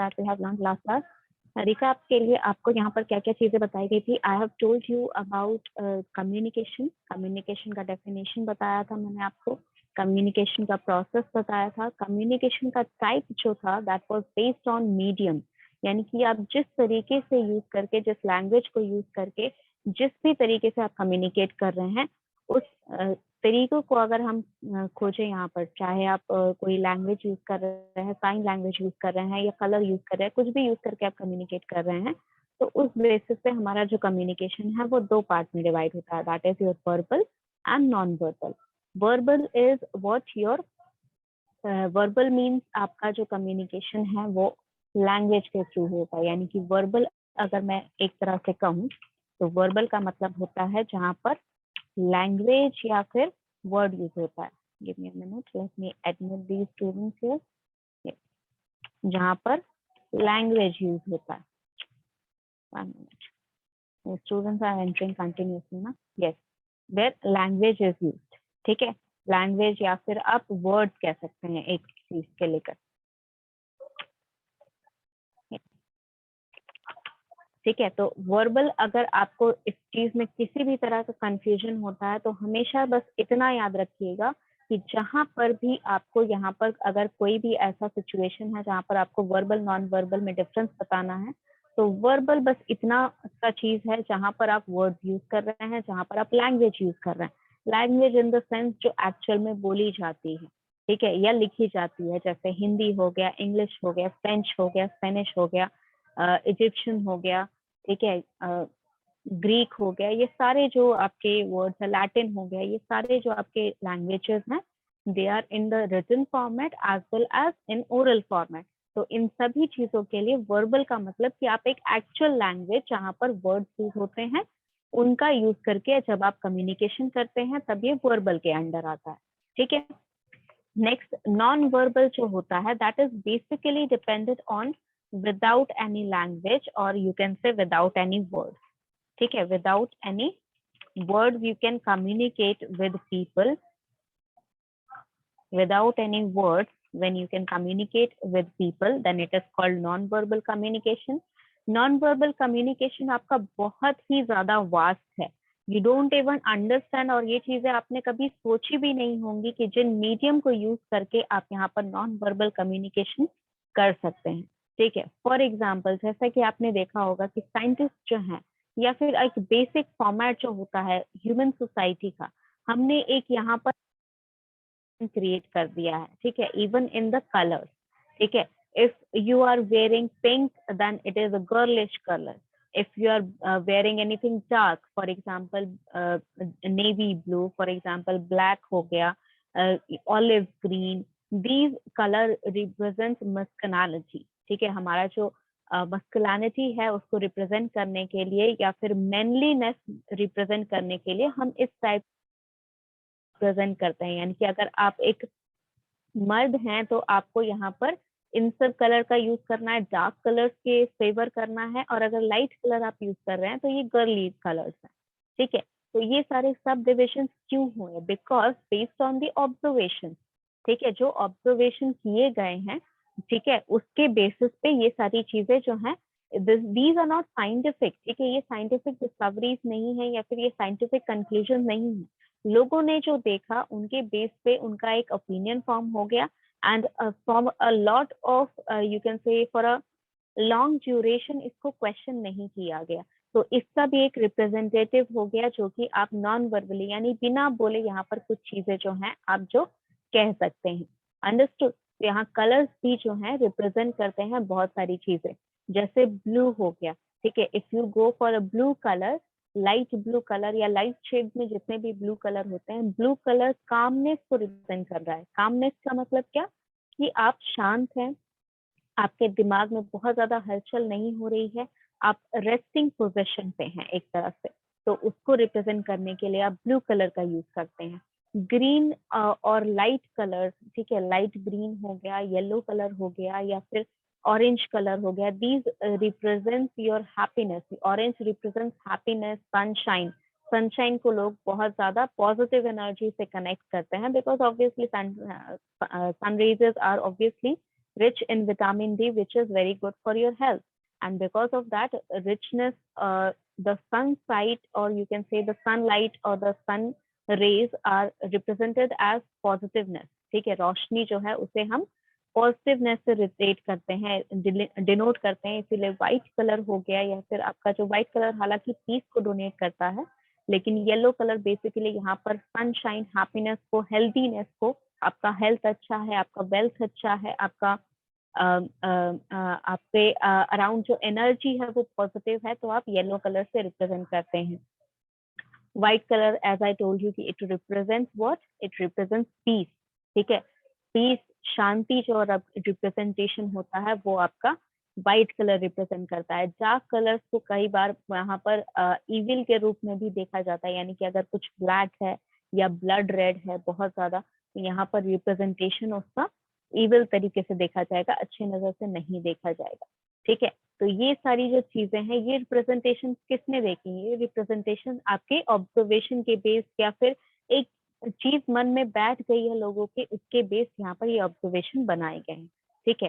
That we have learn last class. Recap के लिए आपको यहाँ पर क्या क्या चीजें बताई गई थी। I have told you about communication. Communication का डेफिनेशन बताया था मैंने आपको, कम्युनिकेशन का प्रोसेस बताया था, कम्युनिकेशन का टाइप जो था that was based on medium, यानी कि आप जिस तरीके से यूज करके, जिस लैंग्वेज को यूज करके, जिस भी तरीके से आप कम्युनिकेट कर रहे हैं, उस तरीकों को अगर हम खोजें यहाँ पर, चाहे आप कोई लैंग्वेज यूज कर रहे हैं, साइन लैंग्वेज यूज कर रहे हैं या कलर यूज कर रहे हैं, कुछ भी यूज करके आप कम्युनिकेट कर रहे हैं, तो उस बेसिस पे हमारा जो कम्युनिकेशन है वो दो पार्ट में डिवाइड होता है, that is your verbal and non verbal. Verbal is what your verbal means आपका जो कम्युनिकेशन है वो लैंग्वेज के थ्रू होता है, यानी कि वर्बल अगर मैं एक तरह से कहूँ तो वर्बल का मतलब होता है जहाँ पर लैंग्वेज या फिर वर्ड यूज होता है। Give me a minute, let me admit these students here. जहाँ पर लैंग्वेज यूज होता है, 1 minute, students are entering continuously ना, yes, where language is used, ठीक है, लैंग्वेज या फिर आप वर्ड्स कह सकते हैं एक चीज के लेकर, ठीक है। तो वर्बल अगर आपको इस चीज में किसी भी तरह का कंफ्यूजन होता है तो हमेशा बस इतना याद रखिएगा कि जहां पर भी आपको यहाँ पर अगर कोई भी ऐसा सिचुएशन है जहां पर आपको वर्बल नॉन वर्बल में डिफरेंस बताना है, तो वर्बल बस इतना सा चीज है जहां पर आप वर्ड यूज कर रहे हैं, जहां पर आप लैंग्वेज यूज कर रहे हैं, लैंग्वेज इन द सेंस जो एक्चुअल में बोली जाती है, ठीक है, या लिखी जाती है, जैसे हिंदी हो गया, इंग्लिश हो गया, फ्रेंच हो गया, स्पेनिश हो गया, इजिप्शियन हो गया, ठीक है, ग्रीक हो गया, ये सारे जो आपके वर्ड्स है, लैटिन हो गया, ये सारे जो आपके लैंग्वेजेस हैं, they are in the written format as well as in oral format. तो इन सभी चीजों के लिए वर्बल का मतलब कि आप एक एक्चुअल लैंग्वेज जहाँ पर वर्ड्स यूज होते हैं उनका यूज करके जब आप कम्युनिकेशन करते हैं तब ये वर्बल के अंडर आता है, ठीक है। नेक्स्ट नॉन वर्बल जो होता है that is basically dependent on without any language और you can say without any word, ठीक है, without any word you can communicate with people, without any words when you can communicate with people then it is called non-verbal communication. Non-verbal communication आपका बहुत ही ज्यादा vast है, you don't even understand, और ये चीजें आपने कभी सोची भी नहीं होंगी कि जिन मीडियम को यूज करके आप यहाँ पर नॉन वर्बल कम्युनिकेशन कर सकते हैं, ठीक है। फॉर एग्जाम्पल जैसा कि आपने देखा होगा कि साइंटिस्ट जो हैं या फिर एक बेसिक फॉर्मेट जो होता है ह्यूमन सोसाइटी का, हमने एक यहाँ पर क्रिएट कर दिया है, ठीक है, इवन इन द कलर्स, ठीक है, if you are wearing pink then it is a girlish colour, if you are wearing anything dark, for example navy blue, for example black हो गया, olive green, these color represents masculinity, ठीक है, हमारा जो masculinity है उसको represent करने के लिए या फिर मैनलीनेस रिप्रेजेंट करने के लिए हम इस टाइप प्रेजेंट करते हैं, यानी कि अगर आप एक मर्द हैं तो आपको यहाँ पर इन सब कलर का यूज करना है, डार्क कलर्स के फेवर करना है, और अगर लाइट कलर आप यूज कर रहे हैं तो ये गर्ली कलर्स हैं, ठीक है। तो ये सारे सब डिविजन क्यों हुए, because based on the observation, ठीक है, जो ऑब्जर्वेशन किए गए हैं, ठीक है, उसके बेसिस पे ये सारी चीजें जो हैं, दीज आर नॉट साइंटिफिक, ठीक है, ये साइंटिफिक डिस्कवरीज नहीं है या फिर ये साइंटिफिक कंक्लूजन नहीं है, लोगों ने जो देखा उनके बेस पे उनका एक ओपिनियन फॉर्म हो गया, and from a lot of you can से फॉर अ लॉन्ग ड्यूरेशन इसको क्वेश्चन नहीं किया गया, तो इसका भी एक रिप्रेजेंटेटिव हो गया जो कि आप नॉन वर्बली यानी बिना बोले यहाँ पर कुछ चीजें जो हैं आप जो कह सकते हैं, अंडरस्टूड। यहाँ कलर्स भी जो हैं रिप्रेजेंट करते हैं बहुत सारी चीजें, जैसे ब्लू हो गया, ठीक है, if you go for a blue colour, light blue colour या लाइट शेड में जितने भी ब्लू कलर होते हैं, ब्लू कलर कामनेस को रिप्रेजेंट कर रहा है। कामनेस का मतलब क्या, कि आप शांत हैं, आपके दिमाग में बहुत ज्यादा हलचल नहीं हो रही है, आप रेस्टिंग पोजीशन पे हैं एक तरह से, तो उसको रिप्रेजेंट करने के लिए आप ब्लू कलर का यूज करते हैं। ग्रीन और लाइट कलर, ठीक है, लाइट ग्रीन हो गया, येलो कलर हो गया या फिर ऑरेंज कलर हो गया, these represent your happiness, orange represent happiness, sunshine, sunshine को लोग बहुत ज्यादा पॉजिटिव एनर्जी से कनेक्ट करते हैं, because obviously sun rays are obviously rich in vitamin D, which is very good for your health. And because of that richness, the sun sight, or you can say the sunlight or the sun rays are represented as positiveness. ठीक है, रोशनी जो है उसे हम positiveness से relate करते हैं, denote करते हैं, इसीलिए व्हाइट कलर हो गया, या फिर आपका जो व्हाइट कलर हालांकि पीस को डोनेट करता है, लेकिन येलो कलर बेसिकली यहाँ पर सनशाइन, हैप्पीनेस को, हेल्थीनेस को, आपका हेल्थ अच्छा है, आपका वेल्थ अच्छा है, आपका आपके अराउंड जो एनर्जी है वो पॉजिटिव है, तो आप येलो कलर से रिप्रेजेंट करते हैं. White colour, as I told you, कि it represents what, it represents peace. ठीक है, पीस, शांति जो रिप्रेजेंटेशन होता है वो आपका व्हाइट कलर रिप्रेजेंट करता है. डार्क कलर्स को कई बार यहाँ पर इविल के रूप में भी देखा जाता है, यानी कि अगर कुछ ब्लैक है या ब्लड रेड है बहुत ज्यादा, तो यहाँ पर रिप्रेजेंटेशन उसका इविल तरीके से देखा जाएगा, अच्छे नजर से नहीं देखा जाएगा. ठीक है, तो ये सारी जो चीजें हैं, ये रिप्रेजेंटेशन किसने देखी? ये रिप्रेजेंटेशन आपके ऑब्जर्वेशन के बेस, या फिर एक चीज मन में बैठ गई है लोगों के, उसके बेस यहाँ पर ये ऑब्जर्वेशन बनाए गए हैं. ठीक है,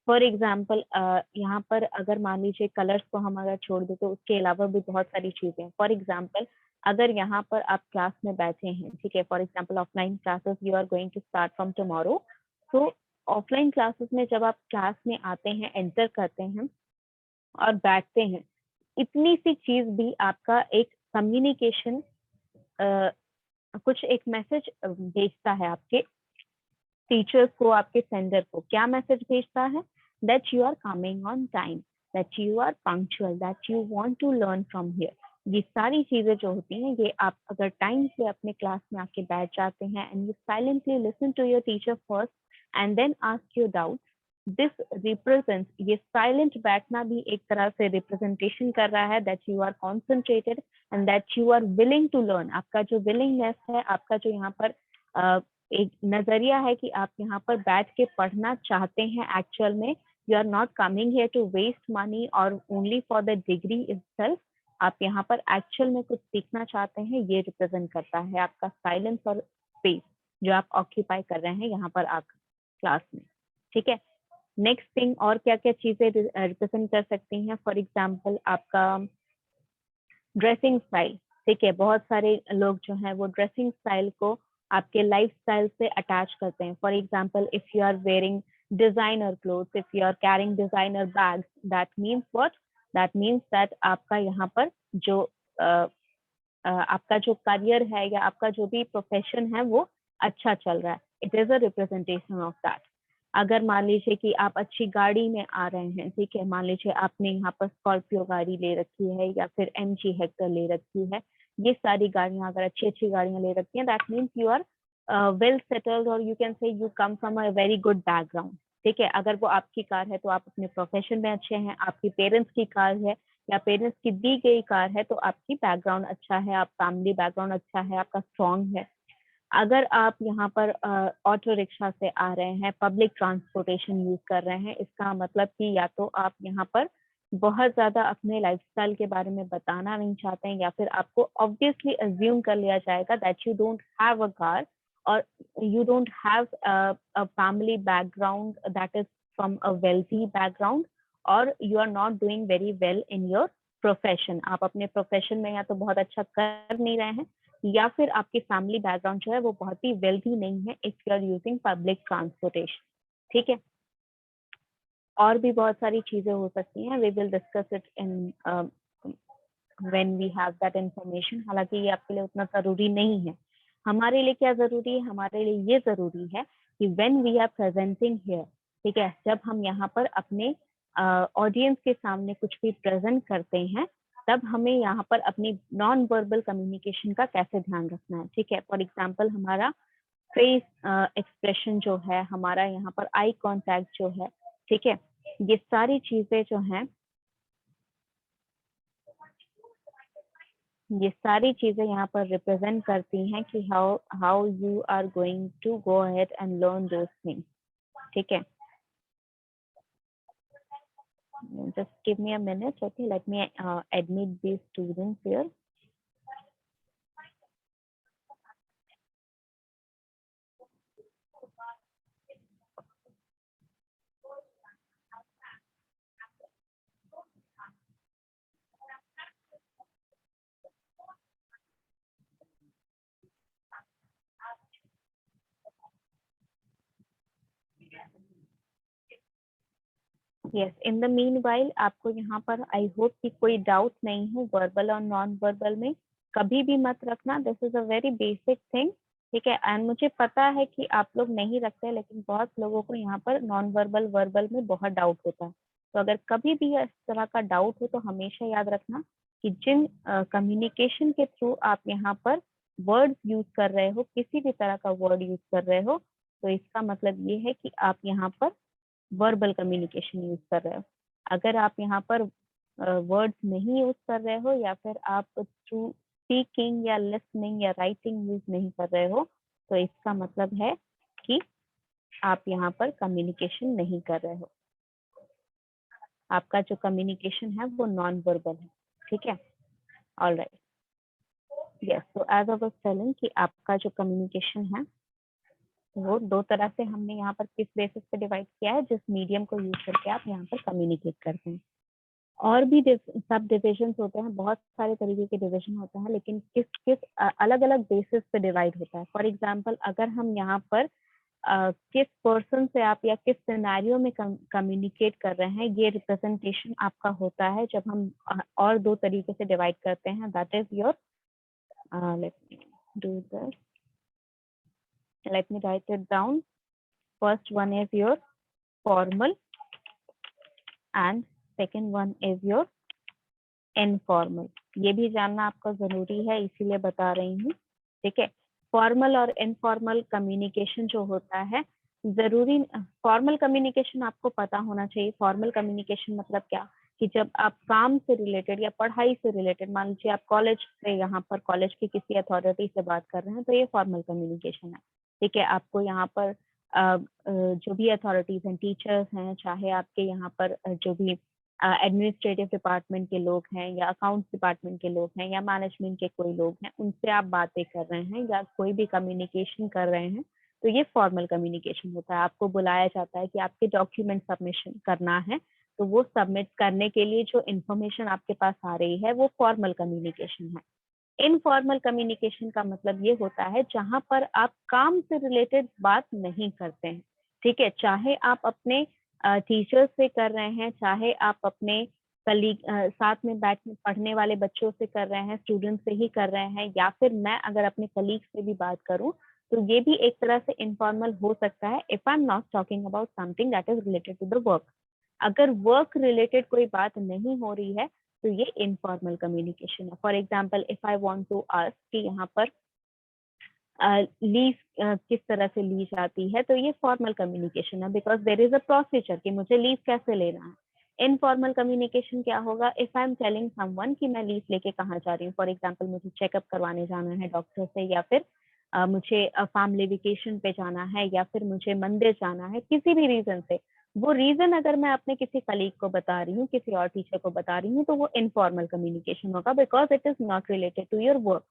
फॉर एग्जाम्पल यहाँ पर अगर मान लीजिए कलर्स को हम अगर छोड़ दें तो उसके अलावा भी बहुत सारी चीजें हैं. फॉर एग्जाम्पल अगर यहाँ पर आप क्लास में बैठे हैं, ठीक है, for example offline classes you are going to start from tomorrow, तो ऑफलाइन क्लासेस में जब आप क्लास में आते हैं, एंटर करते हैं और बैठते हैं, इतनी सी चीज भी आपका एक कम्युनिकेशन, कुछ एक मैसेज भेजता है आपके टीचर्स को, आपके सेंडर को. क्या मैसेज भेजता है? That you are coming on time, that you are punctual, that you want to learn from here. ये सारी चीजें जो होती हैं, ये आप अगर टाइम से अपने क्लास में आके बैठ जाते हैं, and you silently listen to your teacher first and then ask your doubt, this represents, ये साइलेंट बैठना भी एक तरह से रिप्रेजेंटेशन कर रहा है that you are concentrated and that you are willing to learn. आपका जो विलिंगनेस है, आपका जो यहाँ पर एक नजरिया है कि आप यहाँ पर बैठ के पढ़ना चाहते हैं एक्चुअल में, you are not coming here to waste money और only for the degree itself, आप यहाँ पर एक्चुअल में कुछ सीखना चाहते हैं, ये रिप्रेजेंट करता है आपका साइलेंस और स्पेस जो आप ऑक्यूपाई कर रहे हैं यहाँ पर आकर क्लास में. ठीक है, नेक्स्ट थिंग, और क्या क्या चीजें रिप्रेजेंट कर सकती हैं? फॉर एग्जाम्पल आपका ड्रेसिंग स्टाइल. ठीक है, बहुत सारे लोग जो हैं वो ड्रेसिंग स्टाइल को आपके लाइफ स्टाइल से अटैच करते हैं. For example if you are wearing designer clothes, if you are carrying designer bags, that means what, that means that आपका यहाँ पर जो आपका जो करियर है या आपका जो भी प्रोफेशन है वो अच्छा चल रहा है. It is a representation of that. अगर मान लीजिए कि आप अच्छी गाड़ी में आ रहे हैं, ठीक है, मान लीजिए आपने यहाँ पर स्कॉर्पियो गाड़ी ले रखी है या फिर MG हेक्टर ले रखी है, ये सारी गाड़ियां अगर अच्छी अच्छी गाड़ियां ले रखी हैं, that means you are well settled, और you can say you come from a very good background. ठीक है, अगर वो आपकी कार है तो आप अपने प्रोफेशन में अच्छे हैं, आपकी पेरेंट्स की कार है या पेरेंट्स की दी गई कार है तो आपकी बैकग्राउंड अच्छा है, आप फैमिली बैकग्राउंड अच्छा है, आपका स्ट्रॉन्ग है. अगर आप यहाँ पर ऑटो रिक्शा से आ रहे हैं, पब्लिक ट्रांसपोर्टेशन यूज कर रहे हैं, इसका मतलब कि या तो आप यहाँ पर बहुत ज्यादा अपने लाइफस्टाइल के बारे में बताना नहीं चाहते हैं, या फिर आपको ऑब्वियसली अज्यूम कर लिया जाएगा that you don't have a car, और you don't have a family background that is from a wealthy background, और you are not doing very well in your profession. आप अपने प्रोफेशन में या तो बहुत अच्छा कर नहीं रहे हैं, या फिर आपकी फैमिली बैकग्राउंड जो है वो बहुत ही वेल्थी नहीं है if you are using public transportation. ठीक है, और भी बहुत सारी चीजें हो सकती हैं, we will discuss it in when we have that information. हालांकि ये आपके लिए उतना जरूरी नहीं है. हमारे लिए क्या जरूरी है? हमारे लिए ये जरूरी है कि when we are presenting here, ठीक है, जब हम यहाँ पर अपने ऑडियंस के सामने कुछ भी प्रेजेंट करते हैं, तब हमें यहाँ पर अपनी नॉन वर्बल कम्युनिकेशन का कैसे ध्यान रखना है. ठीक है, फॉर एग्जाम्पल हमारा फेस एक्सप्रेशन जो है, हमारा यहाँ पर आई कांटेक्ट जो है, ठीक है, ये सारी चीजें जो हैं, ये सारी चीजें यहाँ पर रिप्रेजेंट करती हैं कि how how you are going to go ahead and learn those things. ठीक है, just give me a minute. Okay, let me admit these students here. Yes, in the mean while आपको यहाँ पर आई होप कि कोई doubt नहीं हो verbal और नॉन वर्बल में, कभी भी मत रखना। This is a very basic thing, ठीक है। एंड मुझे पता है कि आप लोग नहीं रखते, लेकिन बहुत लोगों को यहाँ पर नॉन वर्बल वर्बल में बहुत डाउट होता है। तो अगर कभी भी इस तरह का डाउट हो तो हमेशा याद रखना कि जिन कम्युनिकेशन के थ्रू आप यहाँ पर वर्ड्स यूज कर रहे हो, किसी भी तरह का वर्ड यूज कर रहे हो, तो इसका मतलब ये है कि आप यहाँ पर वर्बल कम्युनिकेशन यूज कर रहे हो। अगर आप यहाँ पर वर्ड्स नहीं यूज कर रहे हो या फिर आप थ्रू स्पीकिंग या लिसनिंग या राइटिंग यूज नहीं कर रहे हो, तो इसका मतलब है कि आप यहाँ पर कम्युनिकेशन नहीं कर रहे हो। आपका जो कम्युनिकेशन है वो नॉन वर्बल है, ठीक है। All right, yes. तो एज आई वाज टेलिंग कि आपका जो कम्युनिकेशन है वो दो तरह से हमने यहाँ पर किस बेसिस पे डिवाइड किया है, जिस मीडियम को यूज करके आप यहाँ पर कम्युनिकेट करते हैं। और भी सब डिविजन होते हैं, बहुत सारे तरीके के डिविजन होते हैं, लेकिन किस किस अलग अलग बेसिस पे डिवाइड होता है। फॉर एग्जाम्पल, अगर हम यहाँ पर किस पर्सन से आप या किस सिनेरियो में कम्युनिकेट कर रहे हैं, ये रिप्रेजेंटेशन आपका होता है जब हम और दो तरीके से डिवाइड करते हैं। That is your, let me do this, let me write it down. First one is your formal and second one is your informal. ये भी जानना आपका जरूरी है, इसीलिए बता रही हूँ, ठीक है। फॉर्मल और इनफॉर्मल कम्युनिकेशन जो होता है, जरूरी फॉर्मल कम्युनिकेशन आपको पता होना चाहिए। फॉर्मल कम्युनिकेशन मतलब क्या, कि जब आप काम से रिलेटेड या पढ़ाई से रिलेटेड, मान लीजिए आप कॉलेज से यहाँ पर कॉलेज की किसी अथॉरिटी से बात कर रहे हैं, तो ये फॉर्मल कम्युनिकेशन है, ठीक है। आपको यहाँ पर जो भी अथॉरिटीज हैं, टीचर्स हैं, चाहे आपके यहाँ पर जो भी एडमिनिस्ट्रेटिव डिपार्टमेंट के लोग हैं या अकाउंट्स डिपार्टमेंट के लोग हैं या मैनेजमेंट के कोई लोग हैं, उनसे आप बातें कर रहे हैं या कोई भी कम्युनिकेशन कर रहे हैं, तो ये फॉर्मल कम्युनिकेशन होता है। आपको बुलाया जाता है कि आपके डॉक्यूमेंट सबमिशन करना है, तो वो सबमिट करने के लिए जो इन्फॉर्मेशन आपके पास आ रही है वो फॉर्मल कम्युनिकेशन है। इनफॉर्मल कम्युनिकेशन का मतलब ये होता है जहां पर आप काम से रिलेटेड बात नहीं करते हैं, ठीक है। चाहे आप अपने टीचर्स से कर रहे हैं, चाहे आप अपने कलीग साथ में बैठ पढ़ने वाले बच्चों से कर रहे हैं, स्टूडेंट से ही कर रहे हैं, या फिर मैं अगर अपने कलीग से भी बात करूं, तो ये भी एक तरह से इनफॉर्मल हो सकता है, if I am not talking about something that is related to the work. अगर वर्क रिलेटेड कोई बात नहीं हो रही है, तो ये इनफॉर्मल कम्युनिकेशन है। For example, if I want to ask कि यहाँ पर लीज किस तरह से ली जाती है, तो ये फॉर्मल कम्युनिकेशन है, because there is a procedure कि मुझे लीज कैसे लेना है। इनफॉर्मल कम्युनिकेशन क्या होगा, if I am telling someone कि मैं लीज लेके कहाँ जा रही हूँ, फॉर एग्जाम्पल मुझे चेकअप करवाने जाना है डॉक्टर से, या फिर मुझे फैमिली वेकेशन पे जाना है, या फिर मुझे मंदिर जाना है, किसी भी रीजन से, वो रीजन अगर मैं अपने किसी कलीग को बता रही हूँ, किसी और टीचर को बता रही हूँ, तो वो इनफॉर्मल कम्युनिकेशन होगा, because it is not related to your work.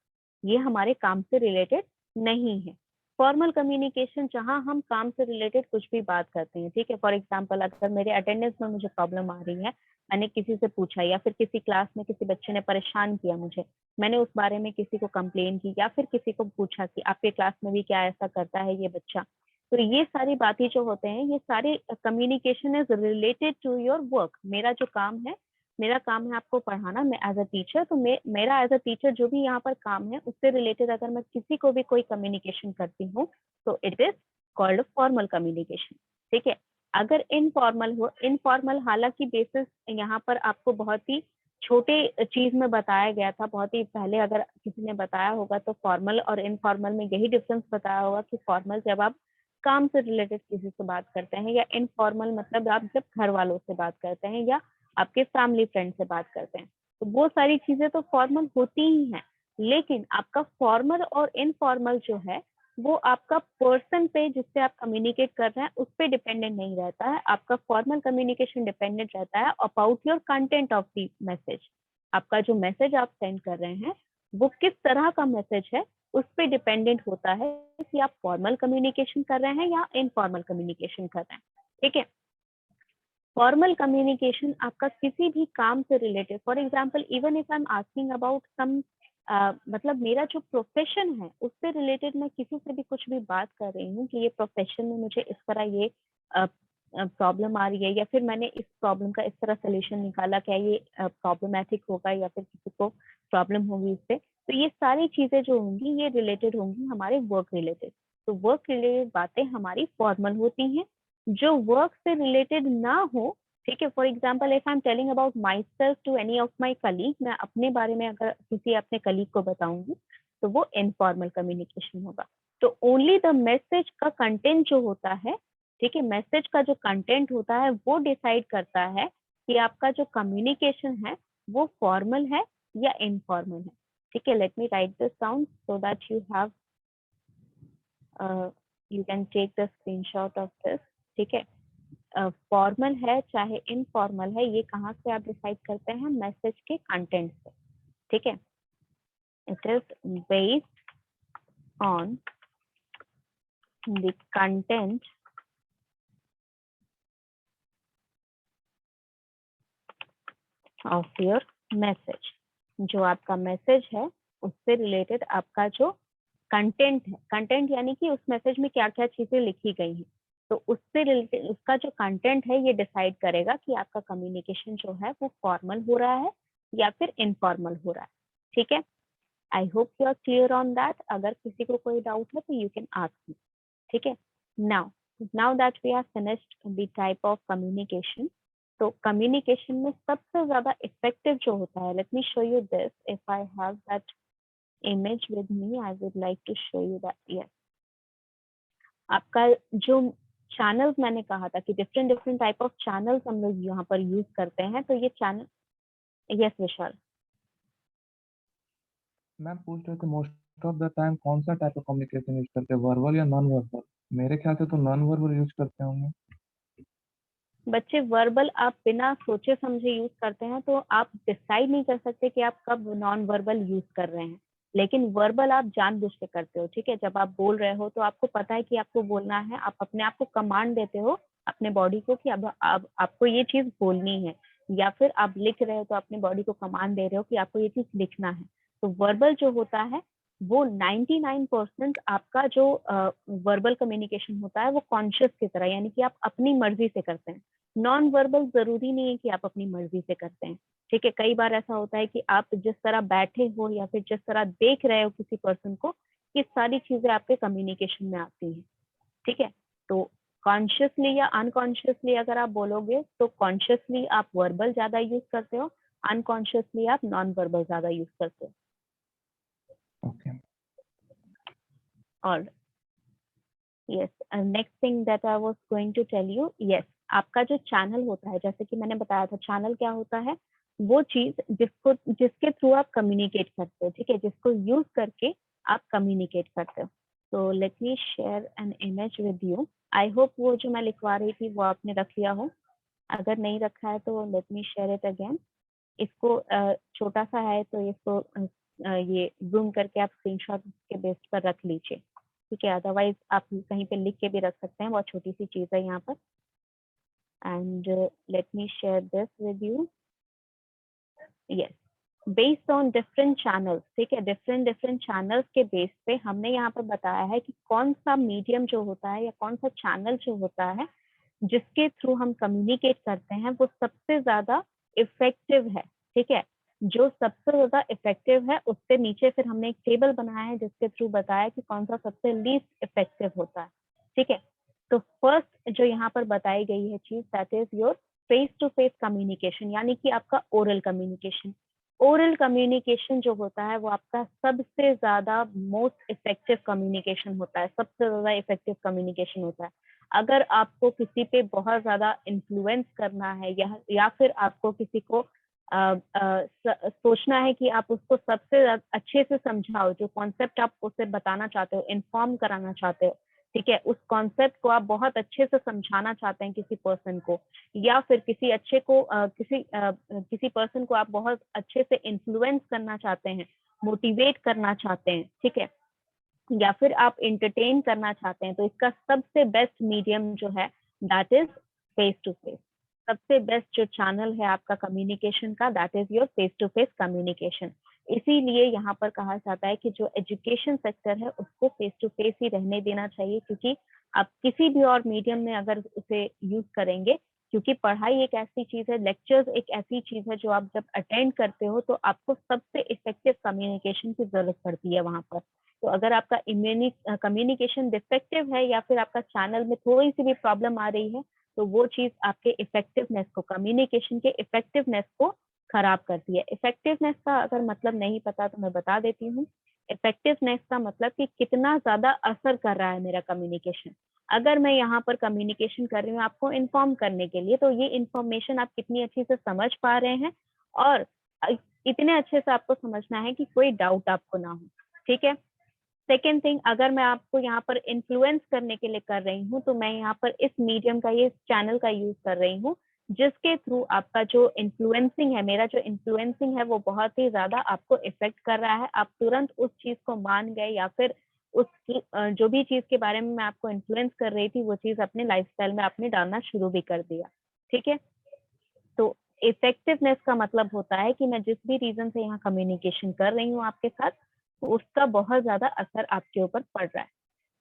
ये हमारे काम से रिलेटेड नहीं है। फॉर्मल कम्युनिकेशन जहां हम काम से रिलेटेड कुछ भी बात करते हैं, ठीक है। फॉर एग्जाम्पल, अगर मेरे अटेंडेंस में मुझे प्रॉब्लम आ रही है, मैंने किसी से पूछा, या फिर किसी क्लास में किसी बच्चे ने परेशान किया मुझे, मैंने उस बारे में किसी को कंप्लेन की, या फिर किसी को पूछा कि आपके क्लास में भी क्या ऐसा करता है ये बच्चा, तो ये सारी बातें जो होते हैं, ये सारे communication is related to your work. मेरा जो काम है, मेरा काम है आपको पढ़ाना, मैं एज अ टीचर, तो मेरा एज अ टीचर जो भी यहाँ पर काम है, उससे रिलेटेड अगर मैं किसी को भी कोई कम्युनिकेशन करती हूँ, तो it is called formal communication, ठीक है। अगर इनफॉर्मल हो, इनफॉर्मल हालांकि बेसिस यहाँ पर आपको बहुत ही छोटे चीज में बताया गया था, बहुत ही पहले अगर किसी ने बताया होगा, तो फॉर्मल और इनफॉर्मल में यही डिफरेंस बताया होगा कि फॉर्मल जब आप काम से रिलेटेड किसी से बात करते हैं, या इनफॉर्मल मतलब आप जब घर वालों से बात करते हैं या आपके फैमिली फ्रेंड से बात करते हैं, तो वो सारी चीजें तो फॉर्मल होती ही हैं। लेकिन आपका फॉर्मल और इनफॉर्मल जो है, वो आपका पर्सन पे जिससे आप कम्युनिकेट कर रहे हैं उस पर डिपेंडेंट नहीं रहता है। आपका फॉर्मल कम्युनिकेशन डिपेंडेंट रहता है about your content of the message. आपका जो मैसेज आप सेंड कर रहे हैं वो किस तरह का मैसेज है, उस पर डिपेंडेंट होता है कि आप फॉर्मल कम्युनिकेशन कर रहे हैं या इनफॉर्मल कम्युनिकेशन कर रहे हैं, ठीक है। फॉर्मल कम्युनिकेशन आपका किसी भी काम से related, for example even if I am asking about some, मतलब मेरा जो प्रोफेशन है उससे रिलेटेड मैं किसी से भी कुछ भी बात कर रही हूँ कि ये प्रोफेशन में मुझे इस तरह ये प्रॉब्लम आ रही है, या फिर मैंने इस प्रॉब्लम का इस तरह सोल्यूशन निकाला, क्या ये प्रॉब्लमैटिक होगा या फिर किसी को प्रॉब्लम होगी इससे। तो ये सारी चीजें जो होंगी ये रिलेटेड होंगी हमारे वर्क रिलेटेड। तो वर्क रिलेटेड बातें हमारी फॉर्मल होती हैं। जो वर्क से रिलेटेड ना हो, ठीक है, for example if I am telling about myself to any of my colleague, मैं अपने बारे में अगर किसी अपने कलीग को बताऊंगी तो वो इनफॉर्मल कम्युनिकेशन होगा। तो ओनली द मैसेज का कंटेंट जो होता है, ठीक है, मैसेज का जो कंटेंट होता है वो डिसाइड करता है कि आपका जो कम्युनिकेशन है वो फॉर्मल है या इनफॉर्मल है। ठीक है, let me write this down so that you have you can take the screenshot of this. ठीक है, फॉर्मल है चाहे इनफॉर्मल है, ये कहाँ से आप डिसाइड करते हैं? मैसेज के कंटेंट से। ठीक है, it is based on the content of your message. जो आपका मैसेज है उससे रिलेटेड आपका जो कंटेंट है, कंटेंट यानी कि उस मैसेज में क्या क्या चीजें लिखी गई हैं, तो उससे रिलेटेड उसका जो कंटेंट है ये डिसाइड करेगा कि आपका कम्युनिकेशन जो है वो फॉर्मल हो रहा है या फिर इनफॉर्मल हो रहा है। ठीक है, I hope you are clear on that. अगर किसी को कोई डाउट है तो यू कैन आस्क मी। ठीक है, now now that we are finished the type of communication, तो कम्युनिकेशन में सबसे ज्यादा इफेक्टिव जो होता है, let me show you this, if I have that image with me I would like to show you that. Yes, आपका जो channels मैंने कहा था कि different different type of channels हम लोग यहाँ पर यूज करते हैं, तो ये चैनल, यस विशाल। मैम पूछ रहे थे मोस्ट ऑफ द टाइम कौन सा टाइप ऑफ कम्युनिकेशन यूज करते हैं, वर्बल या नॉन वर्बल? मेरे ख्याल से तो नॉन वर्बल यूज करते होंगे। बच्चे वर्बल आप बिना सोचे समझे यूज करते हैं, तो आप डिसाइड नहीं कर सकते कि आप कब नॉन वर्बल यूज कर रहे हैं, लेकिन वर्बल आप जानबूझ के करते हो। ठीक है, जब आप बोल रहे हो तो आपको पता है कि आपको बोलना है, आप अपने आप को कमांड देते हो अपने बॉडी को कि अब आपको ये चीज बोलनी है, या फिर आप लिख रहे हो तो अपने बॉडी को कमांड दे रहे हो कि आपको ये चीज लिखना है। तो वर्बल जो होता है वो 99% आपका जो वर्बल कम्युनिकेशन होता है वो कॉन्शियस की तरह, यानी कि आप अपनी मर्जी से करते हैं। नॉन वर्बल जरूरी नहीं है कि आप अपनी मर्जी से करते हैं। ठीक है, कई बार ऐसा होता है कि आप जिस तरह बैठे हो या फिर जिस तरह देख रहे हो किसी पर्सन को, ये सारी चीजें आपके कम्युनिकेशन में आती हैं। ठीक है, तो कॉन्शियसली या अनकॉन्शियसली अगर आप बोलोगे तो कॉन्शियसली आप वर्बल ज्यादा यूज करते हो, अनकॉन्शियसली आप नॉन वर्बल ज्यादा यूज करते हो। ओके। और yes, next thing that I was going to tell you, yes, आपका जो चैनल होता है, जैसे कि मैंने बताया था, चैनल क्या होता है? वो चीज जिसके थ्रू आप कम्युनिकेट करते हो। ठीक है, जिसको यूज करके आप कम्युनिकेट करते हो। तो let me share an image with you. I hope वो जो मैं लिखवा रही थी वो आपने रख लिया हो, अगर नहीं रखा है तो let me share it again. इसको छोटा सा है तो इसको ये जूम करके आप स्क्रीनशॉट के बेस पर रख लीजिए। ठीक है, अदरवाइज आप कहीं पे लिख के भी रख सकते हैं, बहुत छोटी सी चीज है यहाँ पर। And let me share this with you. Yes, based on different channels, ठीक है, डिफरेंट डिफरेंट चैनल्स के बेस पे हमने यहाँ पर बताया है कि कौन सा मीडियम जो होता है या कौन सा चैनल जो होता है जिसके थ्रू हम कम्युनिकेट करते हैं वो सबसे ज्यादा इफेक्टिव है। ठीक है, जो सबसे ज्यादा इफेक्टिव है उससे नीचे फिर हमने एक टेबल बनाया है जिसके थ्रू बताया कि कौन सा सबसे लीस्ट इफेक्टिव होता है। ठीक है, तो फर्स्ट जो यहाँ पर बताई गई है चीज, that is your face to face communication, यानी कि आपका ओरल कम्युनिकेशन। ओरल कम्युनिकेशन जो होता है वो आपका सबसे ज्यादा मोस्ट इफेक्टिव कम्युनिकेशन होता है, सबसे ज्यादा इफेक्टिव कम्युनिकेशन होता है। अगर आपको किसी पे बहुत ज्यादा इन्फ्लुएंस करना है या फिर आपको किसी को सोचना है कि आप उसको सबसे अच्छे से समझाओ, जो कॉन्सेप्ट आप उसे बताना चाहते हो, इन्फॉर्म कराना चाहते हो, ठीक है, उस कॉन्सेप्ट को आप बहुत अच्छे से समझाना चाहते हैं किसी पर्सन को, या फिर किसी अच्छे को किसी पर्सन को आप बहुत अच्छे से इन्फ्लुएंस करना चाहते हैं, मोटिवेट करना चाहते हैं, ठीक है, या फिर आप एंटरटेन करना चाहते हैं, तो इसका सबसे बेस्ट मीडियम जो है that is face to face. सबसे बेस्ट जो चैनल है आपका कम्युनिकेशन का that is your face to face communication. इसीलिए यहाँ पर कहा जाता है कि जो एजुकेशन सेक्टर है उसको फेस टू फेस ही रहने देना चाहिए, क्योंकि आप किसी भी और मीडियम में अगर उसे यूज करेंगे, क्योंकि पढ़ाई एक ऐसी चीज है, लेक्चर्स एक ऐसी चीज है जो आप जब अटेंड करते हो तो आपको सबसे इफेक्टिव कम्युनिकेशन की जरूरत पड़ती है वहां पर। तो अगर आपका कम्युनिकेशन डिफेक्टिव है या फिर आपका चैनल में थोड़ी सी भी प्रॉब्लम आ रही है, तो वो चीज आपके इफेक्टिवनेस को, कम्युनिकेशन के इफेक्टिवनेस को खराब करती है। इफेक्टिवनेस का अगर मतलब नहीं पता तो मैं बता देती हूँ। इफेक्टिवनेस का मतलब कि कितना ज्यादा असर कर रहा है मेरा कम्युनिकेशन। अगर मैं यहाँ पर कम्युनिकेशन कर रही हूँ आपको इन्फॉर्म करने के लिए, तो ये इन्फॉर्मेशन आप कितनी अच्छी से समझ पा रहे हैं, और इतने अच्छे से आपको समझना है कि कोई डाउट आपको ना हो। ठीक है। सेकेंड थिंग, अगर मैं आपको यहाँ पर इन्फ्लुएंस करने के लिए कर रही हूँ, तो मैं यहाँ पर इस मीडियम का, ये चैनल का यूज कर रही हूँ, जिसके थ्रू आपका जो इन्फ्लुएंसिंग है, मेरा जो इन्फ्लुएंसिंग है वो बहुत ही ज्यादा आपको इफेक्ट कर रहा है। आप तुरंत उस चीज को मान गए, या फिर उस जो भी चीज के बारे में मैं आपको इन्फ्लुएंस कर रही थी वो चीज अपने लाइफस्टाइल में आपने डालना शुरू भी कर दिया। ठीक है। तो इफेक्टिवनेस का मतलब होता है कि मैं जिस भी रीजन से यहाँ कम्युनिकेशन कर रही हूँ आपके साथ, तो उसका बहुत ज्यादा असर आपके ऊपर पड़ रहा है।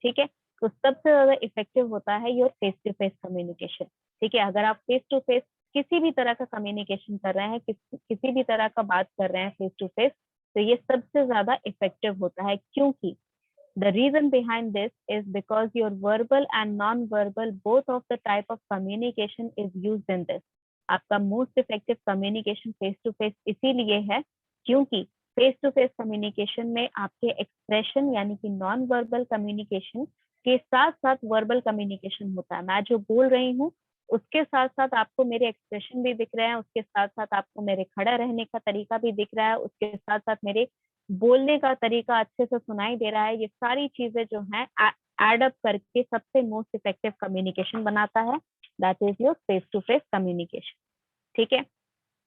ठीक है। तो सबसे ज्यादा इफेक्टिव होता है your face to face communication. ठीक है। अगर आप फेस टू फेस किसी भी तरह का कम्युनिकेशन कर रहे हैं, किसी भी तरह का बात कर रहे हैं फेस टू फेस, तो ये सबसे ज्यादा इफेक्टिव होता है, क्योंकि the reason behind this is because your verbal and non-verbal both of the type of communication is used in this. आपका most effective communication face to face इसीलिए है क्योंकि फेस टू फेस कम्युनिकेशन में आपके expression यानी कि non verbal communication के साथ साथ वर्बल कम्युनिकेशन होता है। मैं जो बोल रही हूँ उसके साथ साथ आपको मेरे एक्सप्रेशन भी दिख रहे हैं, उसके साथ साथ आपको मेरे खड़ा रहने का तरीका भी दिख रहा है, उसके साथ साथ मेरे बोलने का तरीका अच्छे से सुनाई दे रहा है। ये सारी चीजें जो हैं एड अप करके सबसे मोस्ट इफेक्टिव कम्युनिकेशन बनाता है, that is your face to face communication. ठीक है।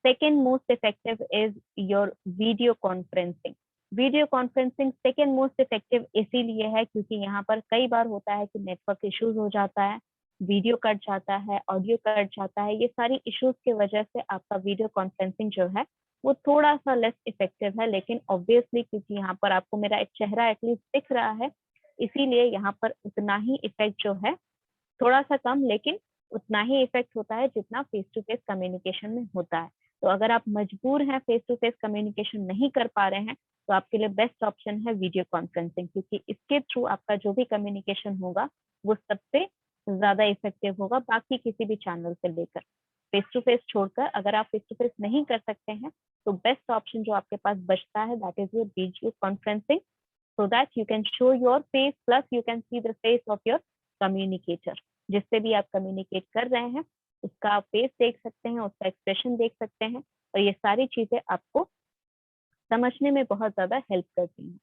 Second most effective is your video conferencing. Video conferencing second most effective इसीलिए है क्योंकि यहाँ पर कई बार होता है कि नेटवर्क इश्यूज हो जाता है, वीडियो कट जाता है, ऑडियो कट जाता है। ये सारी इश्यूज की वजह से आपका वीडियो कॉन्फ्रेंसिंग जो है वो थोड़ा सा लेस इफेक्टिव है, लेकिन ऑब्वियसली क्योंकि यहाँ पर आपको मेरा एक चेहरा एटलीस्ट दिख रहा है, इसीलिए यहाँ पर उतना ही इफेक्ट जो है, थोड़ा सा कम लेकिन उतना ही इफेक्ट होता है जितना फेस टू फेस कम्युनिकेशन में होता है। तो अगर आप मजबूर हैं, फेस टू फेस कम्युनिकेशन नहीं कर पा रहे हैं, तो आपके लिए बेस्ट ऑप्शन है वीडियो कॉन्फ्रेंसिंग, क्योंकि इसके थ्रू आपका जो भी कम्युनिकेशन होगा वो सबसे ज्यादा इफेक्टिव होगा बाकी किसी भी चैनल से लेकर। फेस टू फेस छोड़कर अगर आप फेस टू फेस नहीं कर सकते हैं, तो बेस्ट ऑप्शन जो आपके पास बचता है that is your video conferencing, so that you can show your face plus you can see the face of your communicator। जिससे भी आप कम्युनिकेट कर रहे हैं उसका आप फेस देख सकते हैं, उसका एक्सप्रेशन देख सकते हैं, और ये सारी चीजें आपको समझने में बहुत ज्यादा हेल्प करती हैं।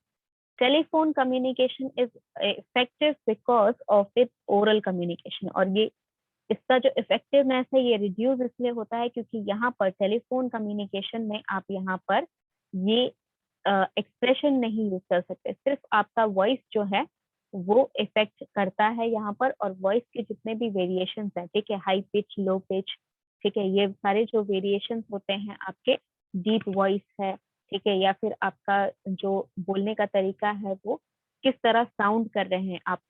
Telephone communication is effective because of its oral communication, और ये इसका जो इफेक्टिवनेस है ये रिड्यूस इसलिए होता है क्योंकि यहाँ पर टेलीफोन कम्युनिकेशन में आप यहाँ पर ये एक्सप्रेशन नहीं यूज कर सकते, सिर्फ आपका वॉइस जो है वो इफेक्ट करता है यहाँ पर, और वॉइस के जितने भी वेरिएशंस हैं, ठीक है, हाई पिच, लो पिच, ठीक है, ये सारे जो वेरिएशंस होते हैं आपके, डीप वॉइस है, ठीक है, या फिर आपका जो बोलने का तरीका है वो किस तरह साउंड कर रहे हैं, आप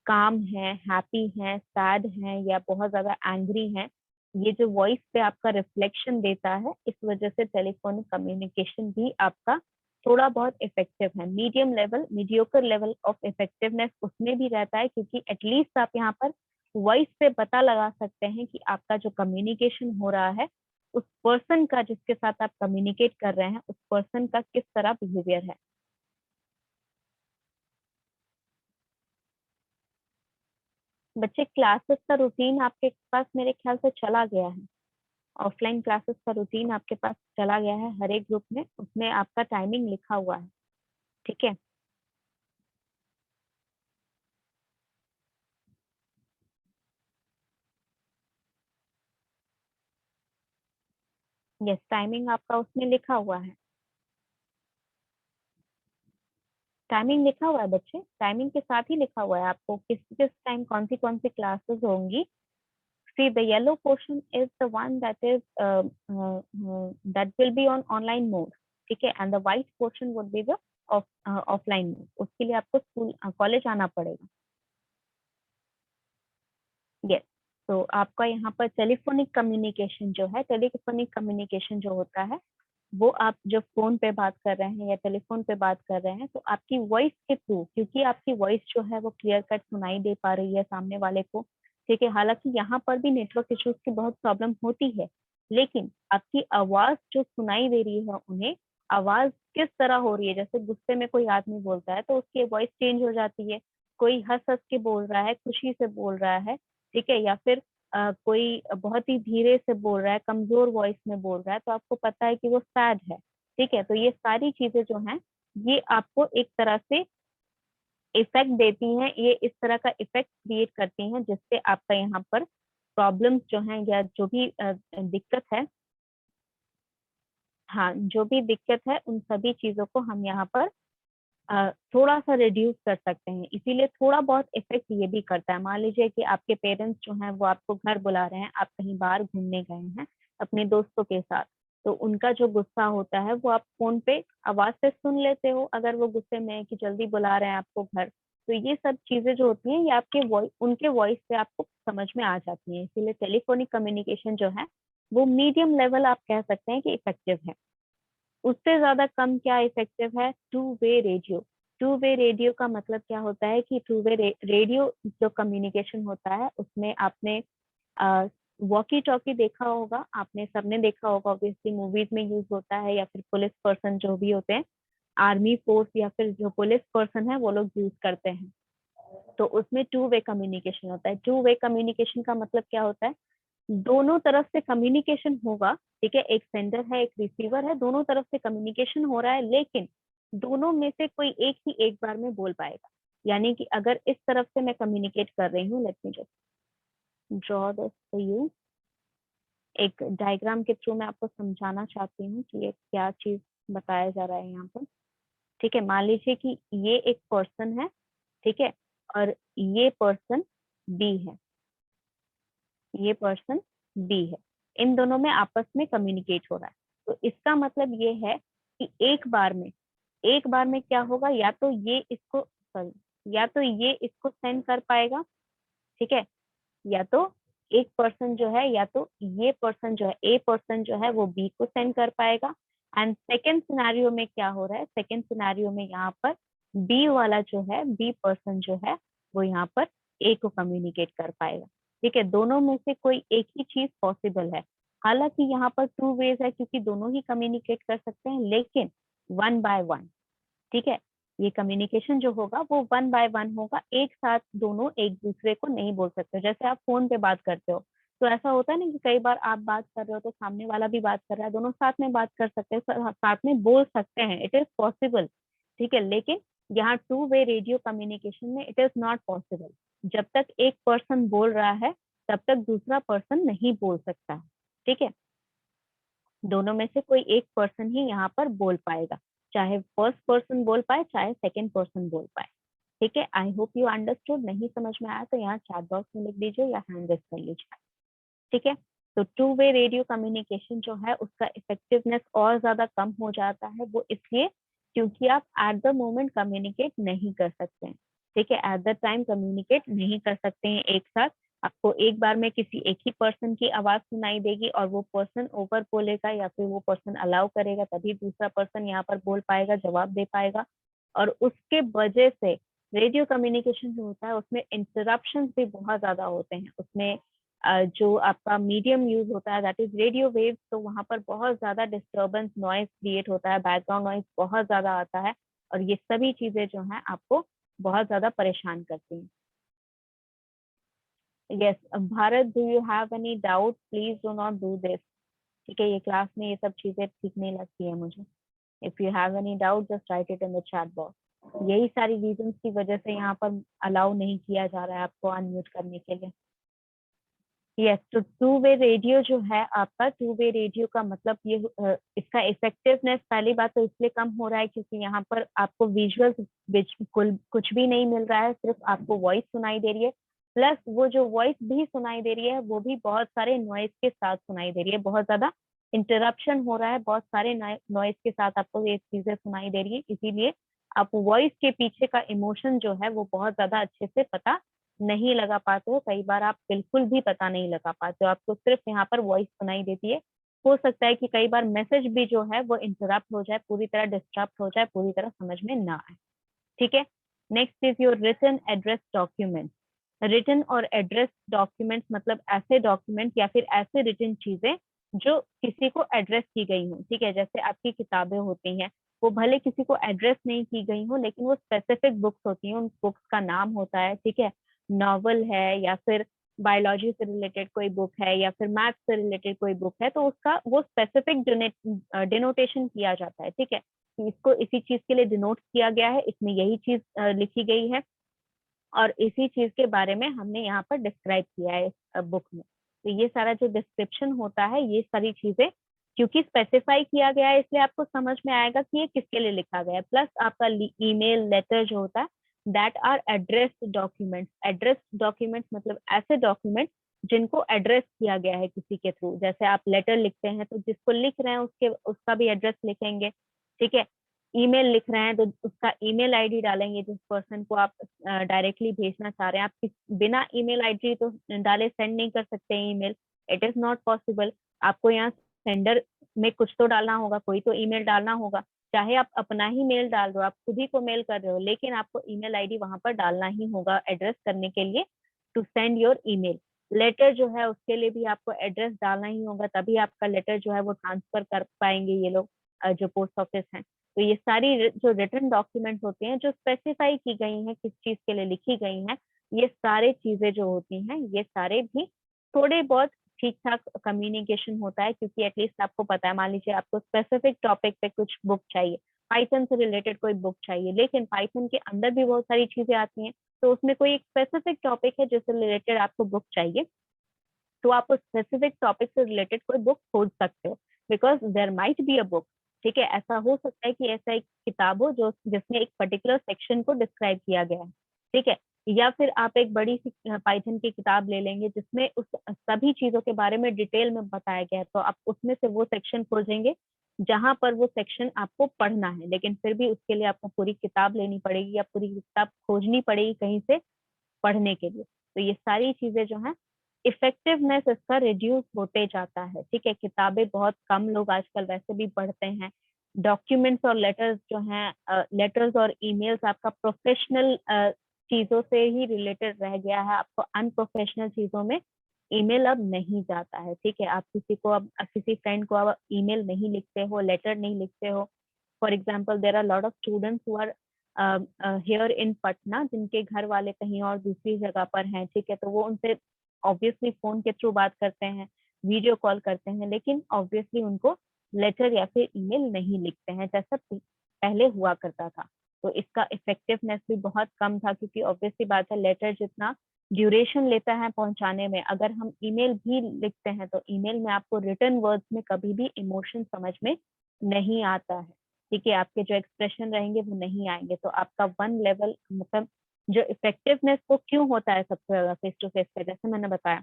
काम है, हैप्पी है, सैड है, या बहुत ज्यादा एंग्री है, ये जो वॉइस पे आपका रिफ्लेक्शन देता है, इस वजह से टेलीफोनिक कम्युनिकेशन भी आपका थोड़ा बहुत इफेक्टिव है। Medium level, mediocre level of effectiveness उसमें भी रहता है क्योंकि एटलीस्ट आप यहाँ पर वॉइस पे पता लगा सकते हैं कि आपका जो कम्युनिकेशन हो रहा है उस पर्सन का, जिसके साथ आप कम्युनिकेट कर रहे हैं, उस पर्सन का किस तरह बिहेवियर है। बच्चे, क्लासेस का रूटीन आपके पास मेरे ख्याल से चला गया है, ऑफलाइन क्लासेस का रूटीन आपके पास चला गया है, हर एक ग्रुप में उसमें आपका टाइमिंग लिखा हुआ है। ठीक है। यस, टाइमिंग आपका उसमें लिखा हुआ है, टाइमिंग लिखा हुआ है बच्चे, टाइमिंग के साथ ही लिखा हुआ है आपको किस किस टाइम कौन सी क्लासेस होंगी। See, the yellow portion is the one that is that will be on online mode. ठीक है, and the white portion would be the offline mode. उसके लिए आपको स्कूल कॉलेज आना पड़ेगा। यस, तो आपका यहाँ पर टेलीफोनिक कम्युनिकेशन जो है, टेलीफोनिक कम्युनिकेशन जो होता है वो आप जब फोन पे बात कर रहे हैं या टेलीफोन पे बात कर रहे हैं तो आपकी वॉइस के थ्रू, क्योंकि आपकी वॉइस जो है वो क्लियर कट सुनाई दे पा रही है सामने वाले को, ठीक है। हालांकि यहाँ पर भी नेटवर्क इश्यूज की बहुत प्रॉब्लम होती है, लेकिन आपकी आवाज जो सुनाई दे रही है उन्हें, आवाज किस तरह हो रही है, जैसे गुस्से में कोई आदमी बोलता है तो उसकी वॉइस चेंज हो जाती है, कोई हंस हंस के बोल रहा है, खुशी से बोल रहा है, ठीक है, या फिर कोई बहुत ही धीरे से बोल रहा है, कमजोर वॉइस में बोल रहा है, तो आपको पता है कि वो सैड है, ठीक है। तो ये सारी चीजें जो हैं ये आपको एक तरह से इफेक्ट देती हैं, ये इस तरह का इफेक्ट क्रिएट करती हैं जिससे आपका यहाँ पर प्रॉब्लम्स जो हैं या जो भी दिक्कत है, हाँ, जो भी दिक्कत है उन सभी चीजों को हम यहाँ पर थोड़ा सा रिड्यूस कर सकते हैं। इसीलिए थोड़ा बहुत इफेक्ट ये भी करता है। मान लीजिए कि आपके पेरेंट्स जो हैं वो आपको घर बुला रहे हैं, आप कहीं बाहर घूमने गए हैं अपने दोस्तों के साथ, तो उनका जो गुस्सा होता है वो आप फोन पे आवाज से सुन लेते हो, अगर वो गुस्से में है कि जल्दी बुला रहे हैं आपको घर, तो ये सब चीजें जो होती हैं ये आपके वॉइस, उनके वॉइस से आपको समझ में आ जाती हैं। इसीलिए टेलीफोनिक कम्युनिकेशन जो है वो मीडियम लेवल आप कह सकते हैं कि इफेक्टिव है। उससे ज्यादा कम क्या इफेक्टिव है, two way radio. Two way radio का मतलब क्या होता है कि टू वे रेडियो जो कम्युनिकेशन होता है उसमें आपने वॉकी टॉकी देखा होगा, आपने सबने देखा होगा, ऑब्वियसली मूवीज में यूज होता है, या फिर पुलिस पर्सन जो भी होते हैं, आर्मी फोर्स या फिर जो पुलिस पर्सन है वो लोग यूज करते हैं। तो उसमें टू वे कम्युनिकेशन होता है। टू वे कम्युनिकेशन का मतलब क्या होता है, दोनों तरफ से कम्युनिकेशन होगा, ठीक है, एक सेंडर है एक रिसीवर है, दोनों तरफ से कम्युनिकेशन हो रहा है, लेकिन दोनों में से कोई एक ही एक बार में बोल पाएगा। यानी कि अगर इस तरफ से मैं कम्युनिकेट कर रही हूँ, let me just draw this for you, एक डायग्राम के थ्रू मैं आपको समझाना चाहती हूँ कि ये क्या चीज बताया जा रहा है यहाँ पर, ठीक है। मान लीजिए कि ये एक पर्सन है, ठीक है, और ये पर्सन बी है, ये पर्सन बी है, इन दोनों में आपस में कम्युनिकेट हो रहा है। तो इसका मतलब ये है कि एक बार में क्या होगा, या तो ये इसको, सॉरी, या तो ये इसको सेंड कर पाएगा, ठीक है, या तो एक पर्सन जो है, या तो ये पर्सन जो है, ए पर्सन जो है वो बी को सेंड कर पाएगा। एंड सेकेंड सिनारियो में क्या हो रहा है, सेकेंड सिनारियो में यहाँ पर बी वाला जो है, बी पर्सन जो है वो यहाँ पर ए को कम्युनिकेट कर पाएगा, ठीक है। दोनों में से कोई एक ही चीज पॉसिबल है। हालांकि यहाँ पर टू वेज है क्योंकि दोनों ही कम्युनिकेट कर सकते हैं, लेकिन वन बाय वन, ठीक है, ये कम्युनिकेशन जो होगा वो वन बाय वन होगा, एक साथ दोनों एक दूसरे को नहीं बोल सकते। जैसे आप फोन पे बात करते हो तो ऐसा होता है ना कि कई बार आप बात कर रहे हो तो सामने वाला भी बात कर रहा है, दोनों साथ में बात कर सकते हैं, साथ में बोल सकते हैं, इट इज पॉसिबल, ठीक है। लेकिन यहाँ टू वे रेडियो कम्युनिकेशन में इट इज नॉट पॉसिबल। जब तक एक पर्सन बोल रहा है तब तक दूसरा पर्सन नहीं बोल सकता है, ठीक है। दोनों में से कोई एक पर्सन ही यहाँ पर बोल पाएगा, चाहे फर्स्ट पर्सन बोल पाए चाहे सेकंड पर्सन बोल पाए, ठीक है। I hope you understood. नहीं समझ में आया तो यहाँ चैट बॉक्स में लिख दीजिए या हैंड रेस कर लीजिए, ठीक है। तो टू वे रेडियो कम्युनिकेशन जो है उसका इफेक्टिवनेस और ज्यादा कम हो जाता है, वो इसलिए क्योंकि आप एट द मोमेंट कम्युनिकेट नहीं कर सकते हैं, ठीक है, एट द टाइम कम्युनिकेट नहीं कर सकते हैं एक साथ। आपको एक बार में किसी एक ही पर्सन की आवाज सुनाई देगी और वो पर्सन ओवर बोलेगा या फिर वो पर्सन अलाउ करेगा, तभी दूसरा पर्सन यहाँ पर बोल पाएगा, जवाब दे पाएगा। और उसके वजह से रेडियो कम्युनिकेशन जो होता है उसमें इंटरप्शन भी बहुत ज्यादा होते हैं। उसमें जो आपका मीडियम यूज होता है दैट इज रेडियो वेव, तो वहां पर बहुत ज्यादा डिस्टर्बेंस नॉइज क्रिएट होता है, बैकग्राउंड नॉइज बहुत ज्यादा आता है, और ये सभी चीजें जो हैं आपको बहुत ज्यादा परेशान करती हैं। Yes Bharat, do you have any doubt, please do not do this, ठीक है। ये क्लास में ये सब चीजें ठीक नहीं लगती है मुझे। If you have any doubt just right it in the chat box. यही सारी रीजंस की वजह से यहाँ पर अलाउ नहीं किया जा रहा है आपको अनम्यूट करने के लिए। यस, तो टू वे रेडियो जो है आपका, टू वे रेडियो का मतलब ये इसका इफेक्टिवनेस पहली बात तो इसलिए कम हो रहा है क्योंकि यहाँ पर आपको विजुअल्स कुछ भी नहीं मिल रहा है, सिर्फ आपको वॉइस सुनाई दे रही है, प्लस वो जो वॉइस भी सुनाई दे रही है वो भी बहुत सारे नॉइज के साथ सुनाई दे रही है, बहुत ज्यादा इंटरप्शन हो रहा है, बहुत सारे नॉइस के साथ आपको ये चीजें सुनाई दे रही है, इसीलिए आप वॉइस के पीछे का इमोशन जो है वो बहुत ज्यादा अच्छे से पता नहीं लगा पाते हो। कई बार आप बिल्कुल भी पता नहीं लगा पाते हो, आपको सिर्फ यहाँ पर वॉइस सुनाई देती है। हो सकता है कि कई बार मैसेज भी जो है वो इंटरप्ट हो जाए, पूरी तरह डिस्टर्ब हो जाए, पूरी तरह समझ में ना आए। ठीक है। Next is your written address document. Written और एड्रेस डॉक्यूमेंट मतलब ऐसे डॉक्यूमेंट या फिर ऐसे रिटन चीजें जो किसी को एड्रेस की गई हो। ठीक है, जैसे आपकी किताबें होती हैं, वो भले किसी को एड्रेस नहीं की गई हो, लेकिन वो स्पेसिफिक बुक्स होती हैं, उन बुक्स का नाम होता है। ठीक है, नॉवल है या फिर बायोलॉजी से रिलेटेड कोई बुक है या फिर मैथ से रिलेटेड कोई बुक है, तो उसका वो स्पेसिफिक डिनोटेशन किया जाता है। ठीक है, कि इसको इसी चीज के लिए डिनोट किया गया है, इसमें यही चीज लिखी गई है और इसी चीज के बारे में हमने यहाँ पर डिस्क्राइब किया है इस बुक में। तो ये सारा जो डिस्क्रिप्शन होता है, ये सारी चीजें क्योंकि स्पेसिफाई किया गया है, इसलिए आपको समझ में आएगा कि ये किसके लिए लिखा गया है। प्लस आपका ईमेल लेटर जो होता है, that are addressed documents. Address documents मतलब ऐसे डॉक्यूमेंट जिनको एड्रेस किया गया है किसी के थ्रू। जैसे आप लेटर लिखते हैं तो जिसको लिख रहे हैं उसके उसका भी एड्रेस लिखेंगे। ठीक है, ईमेल लिख रहे हैं तो उसका ईमेल आईडी डालेंगे, जिस पर्सन को आप डायरेक्टली भेजना चाह रहे हैं। आप बिना ईमेल आईडी तो डाले सेंड नहीं कर सकते email, it is not possible. आपको यहाँ सेंडर में कुछ तो डालना होगा, कोई तो ईमेल डालना होगा। चाहे आप अपना ही मेल डाल रहे हो, आप खुद ही को मेल कर रहे हो, लेकिन आपको ईमेल आईडी वहां पर डालना ही होगा एड्रेस करने के लिए, to send your email. Letter जो है उसके लिए भी आपको एड्रेस डालना ही होगा, तभी आपका लेटर जो है वो ट्रांसफर कर पाएंगे ये लोग, जो पोस्ट ऑफिस हैं। तो ये सारी जो रिटन डॉक्यूमेंट होते हैं, जो स्पेसिफाई की गई हैं, किस चीज के लिए लिखी गई हैं, ये सारे चीजें जो होती हैं, ये सारे भी थोड़े बहुत ठीक ठाक कम्युनिकेशन होता है, क्योंकि एटलीस्ट आपको पता है, मान लीजिए आपको स्पेसिफिक टॉपिक पे कुछ बुक चाहिए, पाइथन से रिलेटेड कोई बुक चाहिए, लेकिन पाइथन के अंदर भी बहुत सारी चीजें आती हैं, तो उसमें कोई एक स्पेसिफिक टॉपिक है जिससे रिलेटेड आपको बुक चाहिए, तो आप उस स्पेसिफिक टॉपिक से रिलेटेड कोई बुक खोज सकते हो, because there might be a book. ठीक है, ऐसा हो सकता है कि ऐसा एक किताब हो जो जिसमें एक पर्टिकुलर सेक्शन को डिस्क्राइब किया गया है। ठीक है, या फिर आप एक बड़ी सी पाइथन की किताब ले लेंगे जिसमें उस सभी चीजों के बारे में डिटेल में बताया गया है, तो आप उसमें से वो सेक्शन खोजेंगे जहां पर वो सेक्शन आपको पढ़ना है, लेकिन फिर भी उसके लिए आपको पूरी किताब लेनी पड़ेगी या पूरी किताब खोजनी पड़ेगी कहीं से पढ़ने के लिए। तो ये सारी चीजें जो है, इफेक्टिवनेस इसका रिड्यूस होते जाता है। ठीक है, किताबें बहुत कम लोग आजकल वैसे भी पढ़ते हैं। डॉक्यूमेंट्स और लेटर्स जो हैं, लेटर्स और ईमेल्स आपका प्रोफेशनल चीजों से ही रिलेटेड रह गया है, आपको अनप्रोफेशनल चीजों में ईमेल अब नहीं जाता है। ठीक है, आप किसी को अब किसी फ्रेंड को अब ईमेल नहीं लिखते हो, लेटर नहीं लिखते हो। For example there are lot of students who are here in Patna, जिनके घर वाले कहीं और दूसरी जगह पर हैं। ठीक है, तो वो उनसे ऑब्वियसली फोन के थ्रू बात करते हैं, वीडियो कॉल करते हैं, लेकिन ऑब्वियसली उनको लेटर या फिर ईमेल नहीं लिखते हैं जैसा पहले हुआ करता था। तो इसका इफेक्टिवनेस भी बहुत कम था, क्योंकि ऑब्वियसली बात है, लेटर जितना ड्यूरेशन लेता है पहुंचाने में, अगर हम ईमेल भी लिखते हैं तो ईमेल में आपको रिटर्न वर्ड्स में कभी भी इमोशन समझ में नहीं आता है। ठीक है, आपके जो एक्सप्रेशन रहेंगे वो नहीं आएंगे, तो आपका वन लेवल मतलब जो इफेक्टिवनेस वो क्यों होता है सबसे ज्यादा फेस टू फेस पे, जैसे मैंने बताया,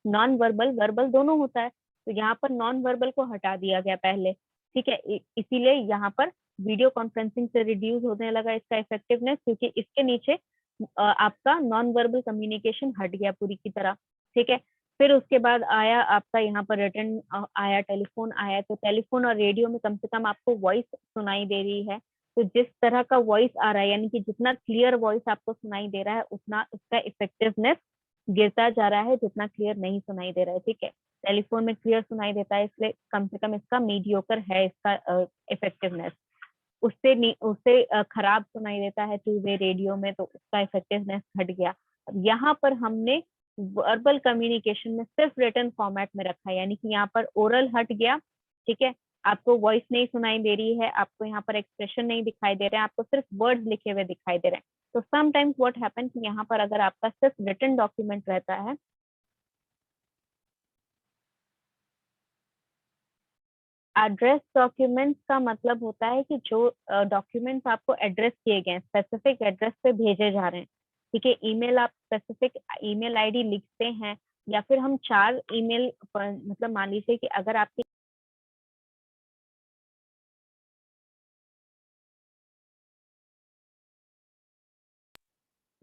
नॉन वर्बल वर्बल दोनों होता है, तो यहाँ पर नॉन वर्बल को हटा दिया गया पहले। ठीक है, इसीलिए यहाँ पर वीडियो कॉन्फ्रेंसिंग से रिड्यूस होने लगा इसका इफेक्टिवनेस, क्योंकि इसके नीचे आपका नॉन वर्बल कम्युनिकेशन हट गया पूरी की तरह। ठीक है, फिर उसके बाद आया आपका यहाँ पर रिटर्न आया, टेलीफोन आया, तो टेलीफोन और रेडियो में कम से कम आपको वॉइस सुनाई दे रही है, तो जिस तरह का वॉइस आ रहा है, यानी कि जितना क्लियर वॉइस आपको सुनाई दे रहा है, उतना इसका इफेक्टिवनेस गिरता जा रहा है, जितना क्लियर नहीं सुनाई दे रहा है। ठीक है, टेलीफोन में क्लियर सुनाई देता है, इसलिए कम से कम इसका मीडियोकर है इसका इफेक्टिवनेस। उससे खराब सुनाई देता है टू वे रेडियो में, तो उसका इफेक्टिवनेस घट गया। यहाँ पर हमने वर्बल कम्युनिकेशन में सिर्फ रिटन फॉर्मेट में रखा है, यानी कि यहाँ पर ओरल हट गया। ठीक है, आपको वॉइस नहीं सुनाई दे रही है, आपको यहाँ पर एक्सप्रेशन नहीं दिखाई दे रहे हैं, आपको सिर्फ वर्ड्स लिखे हुए दिखाई दे रहे हैं। तो समटाइम्स व्हाट हैपन कि यहाँ पर अगर आपका सिर्फ रिटन डॉक्यूमेंट रहता है, एड्रेस डॉक्यूमेंट्स का मतलब होता है कि जो डॉक्यूमेंट्स आपको एड्रेस किए गए हैं, स्पेसिफिक एड्रेस पे भेजे जा रहे हैं। ठीक है, ईमेल आप स्पेसिफिक ईमेल आईडी लिखते हैं, या फिर हम 4 ईमेल मतलब मान लीजिए कि अगर आपकी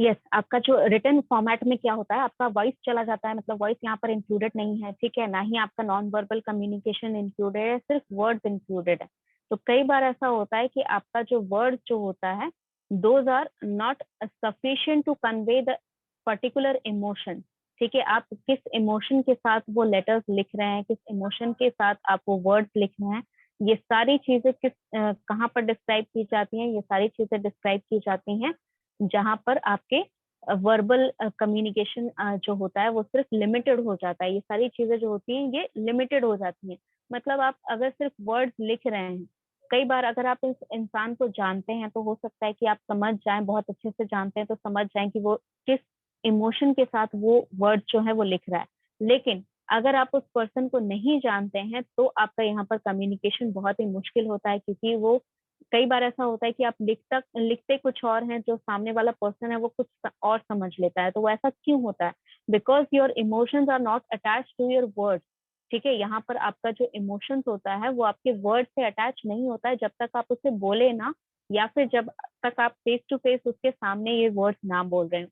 यस, आपका जो रिटन फॉर्मेट में क्या होता है, आपका वॉइस चला जाता है, मतलब वॉइस यहाँ पर इंक्लूडेड नहीं है, ठीक है, ना ही आपका नॉन वर्बल कम्युनिकेशन इंक्लूडेड है, सिर्फ वर्ड्स इंक्लूडेड है। तो कई बार ऐसा होता है कि आपका जो वर्ड जो होता है, those are not sufficient to convey the particular emotion. ठीक है, आप किस इमोशन के साथ वो लेटर्स लिख रहे हैं, किस इमोशन के साथ आप वो वर्ड्स लिख रहे हैं, ये सारी चीजें कहाँ पर डिस्क्राइब की जाती हैं, ये सारी चीजें डिस्क्राइब की जाती हैं जहां पर आपके वर्बल कम्युनिकेशन जो होता है वो सिर्फ लिमिटेड हो जाता है। ये सारी चीजें जो होती हैं ये लिमिटेड हो जाती हैं। मतलब आप अगर सिर्फ वर्ड्स लिख रहे हैं, कई बार अगर आप इस इंसान को जानते हैं तो हो सकता है कि आप समझ जाएं, बहुत अच्छे से जानते हैं तो समझ जाएं कि वो किस इमोशन के साथ वो वर्ड जो है वो लिख रहा है। लेकिन अगर आप उस पर्सन को नहीं जानते हैं तो आपका यहाँ पर कम्युनिकेशन बहुत ही मुश्किल होता है, क्योंकि वो कई बार ऐसा होता है कि आप लिखते कुछ और हैं, जो सामने वाला पर्सन है वो कुछ और समझ लेता है। तो वो ऐसा क्यों होता है? Because your emotions are not attach to your words. ठीक है, यहाँ पर आपका जो इमोशंस होता है वो आपके वर्ड से अटैच नहीं होता है जब तक आप उसे बोले ना, या फिर जब तक आप फेस टू फेस उसके सामने ये वर्ड्स ना बोल रहे हो।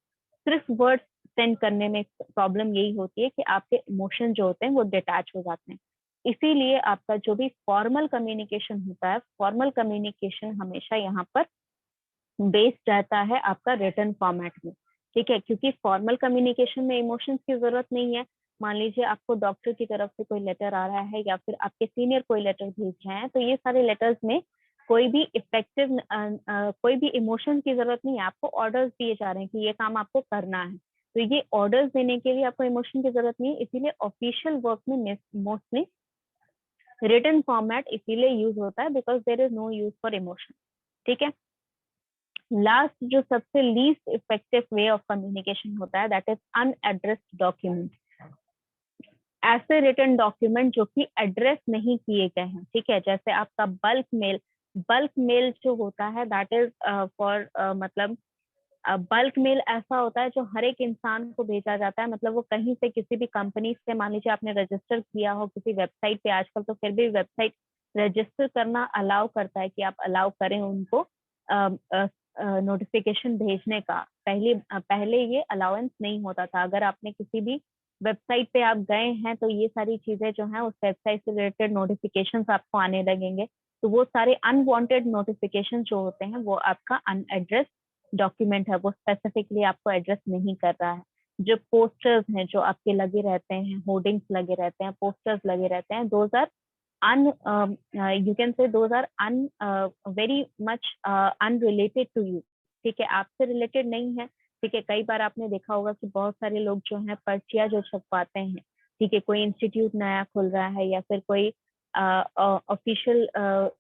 सिर्फ वर्ड्स सेंड करने में प्रॉब्लम यही होती है कि आपके इमोशन जो होते हैं वो डिटैच हो जाते हैं। इसीलिए आपका जो भी फॉर्मल कम्युनिकेशन होता है, फॉर्मल कम्युनिकेशन हमेशा यहाँ पर बेस्ड रहता है आपका रिटन फॉर्मेट में। ठीक है, क्योंकि फॉर्मल कम्युनिकेशन में इमोशंस की जरूरत नहीं है। मान लीजिए आपको डॉक्टर की तरफ से कोई लेटर आ रहा है या फिर आपके सीनियर कोई लेटर भेज रहे हैं, तो ये सारे लेटर्स में कोई भी इफेक्टिव कोई भी इमोशन की जरूरत नहीं है। आपको ऑर्डर्स दिए जा रहे हैं कि ये काम आपको करना है, तो ये ऑर्डर्स देने के लिए आपको इमोशन की जरूरत नहीं है। इसीलिए ऑफिशियल वर्क में मोस्टली रिटन फॉर्मेट इसीलिए यूज होता है, because there is no use for emotion. ठीक है, लास्ट जो सबसे least effective way of communication होता है, दैट इज अनएड्रेस्ड डॉक्यूमेंट। ऐसे रिटन डॉक्यूमेंट जो कि एड्रेस नहीं किए गए हैं। ठीक है, जैसे आपका बल्क मेल जो होता है दैट इज फॉर मतलब बल्क मेल ऐसा होता है जो हर एक इंसान को भेजा जाता है। मतलब वो कहीं से किसी भी कंपनी से, मान लीजिए आपने रजिस्टर किया हो किसी वेबसाइट पे, आजकल तो फिर भी वेबसाइट रजिस्टर करना अलाउ करता है कि आप अलाउ करें उनको नोटिफिकेशन भेजने का। पहले ये अलाउंस नहीं होता था। अगर आपने किसी भी वेबसाइट पे आप गए हैं तो ये सारी चीजें जो है उस वेबसाइट से रिलेटेड नोटिफिकेशन आपको आने लगेंगे। तो वो सारे अनवांटेड नोटिफिकेशन जो होते हैं वो आपका अनएड्रेस डॉक्यूमेंट है, वो स्पेसिफिकली आपको एड्रेस नहीं कर रहा है। जो पोस्टर्स हैं जो आपके लगे रहते हैं, होर्डिंग्स लगे रहते हैं, पोस्टर्स लगे रहते हैं, those are you can say those are very much unrelated to you। ठीक है, आपसे रिलेटेड नहीं है। ठीक है, कई बार आपने देखा होगा कि बहुत सारे लोग जो हैं पर्चियां जो छपवाते हैं। ठीक है, कोई इंस्टीट्यूट नया खुल रहा है या फिर कोई ऑफिशियल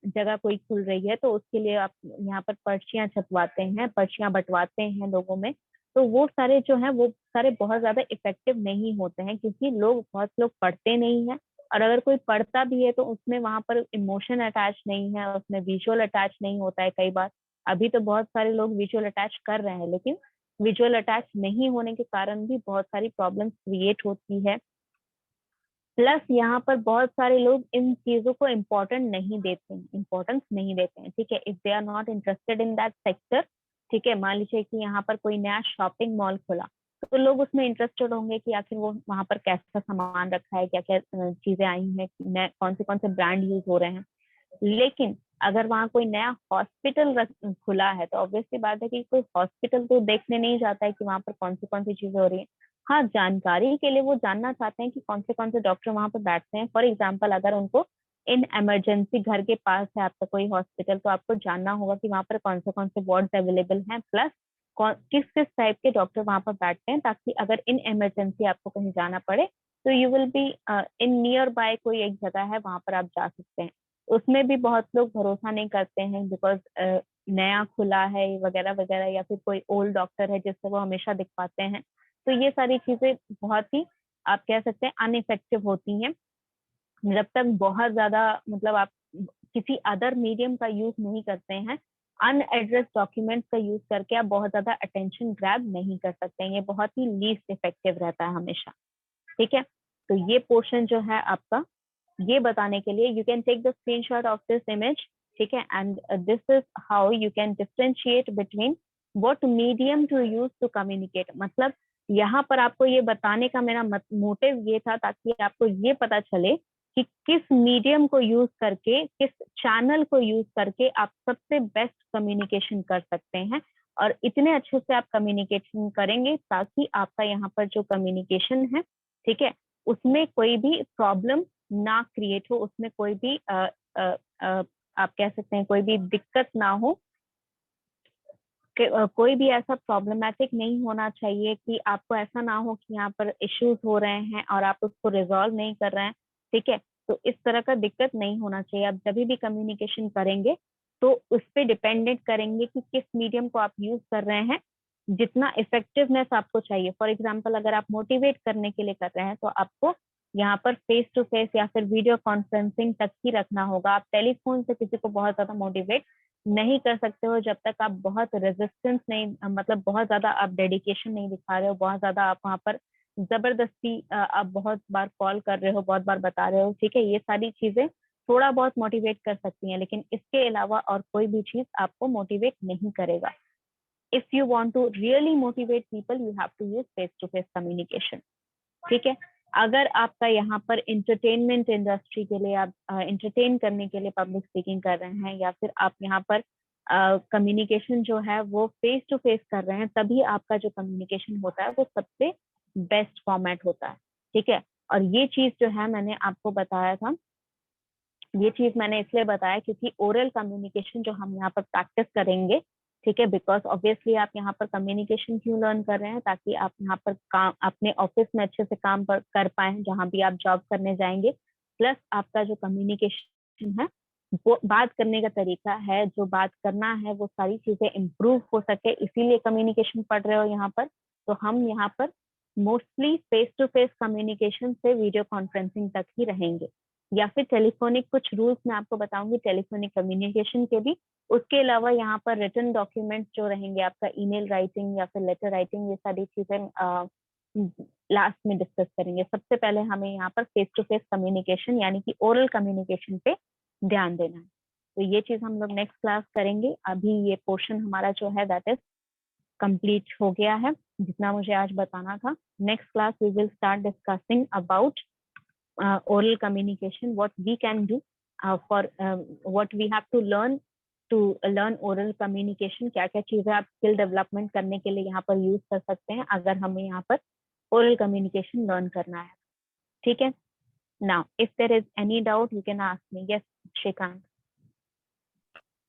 जगह कोई खुल रही है, तो उसके लिए आप यहाँ पर पर्चियां छपवाते हैं, पर्चियां बंटवाते हैं लोगों में। तो वो सारे जो है वो सारे बहुत ज्यादा इफेक्टिव नहीं होते हैं, क्योंकि बहुत लोग पढ़ते नहीं है। और अगर कोई पढ़ता भी है तो उसमें वहां पर इमोशन अटैच नहीं है, उसमें विजुअल अटैच नहीं होता है। कई बार अभी तो बहुत सारे लोग विजुअल अटैच कर रहे हैं, लेकिन विजुअल अटैच नहीं होने के कारण भी बहुत सारी प्रॉब्लम्स क्रिएट होती है। प्लस यहाँ पर बहुत सारे लोग इन चीजों को इम्पोर्टेंट नहीं देते हैं, इम्पोर्टेंस नहीं देते हैं। ठीक है, if they are not interested in that sector. ठीक है, मान लीजिए कि यहाँ पर कोई नया शॉपिंग मॉल खुला, तो लोग उसमें इंटरेस्टेड होंगे कि आखिर वो वहां पर कैसा सामान रखा है, क्या क्या चीजें आई हैं, कौन से ब्रांड यूज हो रहे हैं। लेकिन अगर वहाँ कोई नया हॉस्पिटल खुला है तो ऑब्वियसली बात है कि कोई हॉस्पिटल तो देखने नहीं जाता है कि वहां पर कौन सी चीजें हो रही है। हाँ, जानकारी के लिए वो जानना चाहते हैं कि कौन से डॉक्टर वहां पर बैठते हैं। फॉर एग्जाम्पल, अगर उनको इन इमरजेंसी घर के पास है आपका कोई हॉस्पिटल, तो आपको जानना होगा कि वहां पर कौन से वार्ड अवेलेबल हैं, प्लस किस किस टाइप के डॉक्टर वहां पर बैठते हैं, ताकि अगर इन इमरजेंसी आपको कहीं जाना पड़े तो you will be in near by कोई एक जगह है वहां पर आप जा सकते हैं। उसमें भी बहुत लोग भरोसा नहीं करते हैं, बिकॉज नया खुला है वगैरह वगैरह, या फिर कोई ओल्ड डॉक्टर है जिससे वो हमेशा दिखवाते हैं। तो ये सारी चीजें बहुत ही, आप कह सकते हैं, अनइफेक्टिव होती हैं। जब तक बहुत ज्यादा मतलब आप किसी अदर मीडियम का यूज नहीं करते हैं, अनएड्रेस डॉक्यूमेंट्स का यूज करके आप बहुत ज्यादा अटेंशन ग्रैब नहीं कर सकते हैं। ये बहुत ही लीस्ट इफेक्टिव रहता है हमेशा। ठीक है, तो ये पोर्शन जो है आपका, ये बताने के लिए you can take the screenshot of this image. ठीक है, and this is how you can differentiate between what medium to use to communicate, मतलब यहाँ पर आपको ये बताने का मेरा मोटिव ये था ताकि आपको ये पता चले कि किस मीडियम को यूज करके, किस चैनल को यूज करके आप सबसे बेस्ट कम्युनिकेशन कर सकते हैं, और इतने अच्छे से आप कम्युनिकेशन करेंगे ताकि आपका यहाँ पर जो कम्युनिकेशन है, ठीक है, उसमें कोई भी प्रॉब्लम ना क्रिएट हो, उसमें कोई भी आप कह सकते हैं कोई भी दिक्कत ना हो, कोई भी ऐसा प्रॉब्लमेटिक नहीं होना चाहिए कि आपको ऐसा ना हो कि यहाँ पर इश्यूज हो रहे हैं और आप उसको रिजॉल्व नहीं कर रहे हैं, ठीक है। तो इस तरह का दिक्कत नहीं होना चाहिए। आप जब भी कम्युनिकेशन करेंगे तो उस पर डिपेंडेंट करेंगे कि किस मीडियम को आप यूज कर रहे हैं, जितना इफेक्टिवनेस आपको चाहिए। फॉर एग्जाम्पल, अगर आप मोटिवेट करने के लिए कर रहे हैं तो आपको यहाँ पर फेस टू फेस या फिर वीडियो कॉन्फ्रेंसिंग तक ही रखना होगा। आप टेलीफोन से किसी को बहुत ज्यादा मोटिवेट नहीं कर सकते हो जब तक आप बहुत रेजिस्टेंस नहीं, मतलब बहुत ज्यादा आप डेडिकेशन नहीं दिखा रहे हो, बहुत ज्यादा आप वहाँ पर जबरदस्ती आप बहुत बार कॉल कर रहे हो, बहुत बार बता रहे हो, ठीक है। ये सारी चीजें थोड़ा बहुत मोटिवेट कर सकती हैं, लेकिन इसके अलावा और कोई भी चीज आपको मोटिवेट नहीं करेगा। If you want to really motivate people, you have to use face to face communication, ठीक है। अगर आपका यहाँ पर इंटरटेनमेंट इंडस्ट्री के लिए, आप इंटरटेन करने के लिए पब्लिक स्पीकिंग कर रहे हैं, या फिर आप यहाँ पर कम्युनिकेशन जो है वो फेस टू फेस कर रहे हैं, तभी आपका जो कम्युनिकेशन होता है वो सबसे बेस्ट फॉर्मेट होता है, ठीक है। और ये चीज जो है मैंने आपको बताया था, ये चीज मैंने इसलिए बताया क्योंकि ओरल कम्युनिकेशन जो हम यहाँ पर प्रैक्टिस करेंगे, ठीक है, बिकॉज ऑब्वियसली आप यहाँ पर कम्युनिकेशन क्यों लर्न कर रहे हैं, ताकि आप यहाँ पर काम अपने ऑफिस में अच्छे से काम कर पाए जहाँ भी आप जॉब करने जाएंगे। प्लस आपका जो कम्युनिकेशन है, वो बात करने का तरीका है, जो बात करना है, वो सारी चीजें इम्प्रूव हो सके, इसीलिए कम्युनिकेशन पढ़ रहे हो यहाँ पर। तो हम यहाँ पर mostly face to face communication से वीडियो कॉन्फ्रेंसिंग तक ही रहेंगे, या फिर टेलीफोनिक कुछ रूल्स मैं आपको बताऊंगी टेलीफोनिक कम्युनिकेशन के भी। उसके अलावा यहाँ पर रिटन डॉक्यूमेंट जो रहेंगे, आपका ईमेल राइटिंग या फिर लेटर राइटिंग, ये सारी चीजें लास्ट में डिस्कस करेंगे। सबसे पहले हमें यहाँ पर फेस टू फेस कम्युनिकेशन यानी कि ओरल कम्युनिकेशन पे ध्यान देना है। तो ये चीज हम लोग नेक्स्ट क्लास करेंगे। अभी ये पोर्शन हमारा जो है दैट इज कंप्लीट हो गया है, जितना मुझे आज बताना था। Next class we will start discussing about oral communication, what we can do for what we have to learn to learn oral communication, क्या क्या चीजें आप स्किल डेवलपमेंट करने के लिए यहाँ पर यूज कर सकते हैं अगर हमें यहाँ पर oral communication लर्न करना है, ठीक है। now if there is any doubt you can ask me. yes Shrikant.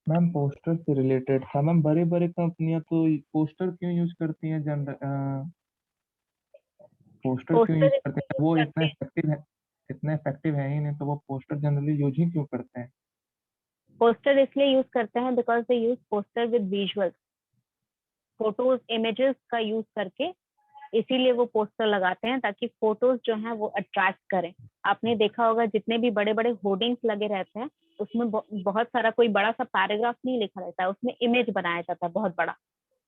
Ma'am poster से रिलेटेड था मैम। बड़ी बड़ी कंपनियां तो पोस्टर क्यों यूज करती हैं? पोस्टर क्यों यूज पोस्टर करते इसलिए हैं? यूज वो करते हैं, इतने इफेक्टिव है ही नहीं, तो वो पोस्टर जनरली यूज ही क्यों करते हैं? पोस्टर इसलिए यूज करते हैं because they use poster with visuals, photos images का यूज करके, इसीलिए वो पोस्टर लगाते हैं ताकि फोटोज जो हैं वो अट्रैक्ट करें। आपने देखा होगा जितने भी बड़े बड़े होर्डिंग्स लगे रहते हैं उसमें बहुत सारा कोई बड़ा सा पैराग्राफ नहीं लिखा रहता है, उसमें इमेज बनाया जाता है बहुत बड़ा,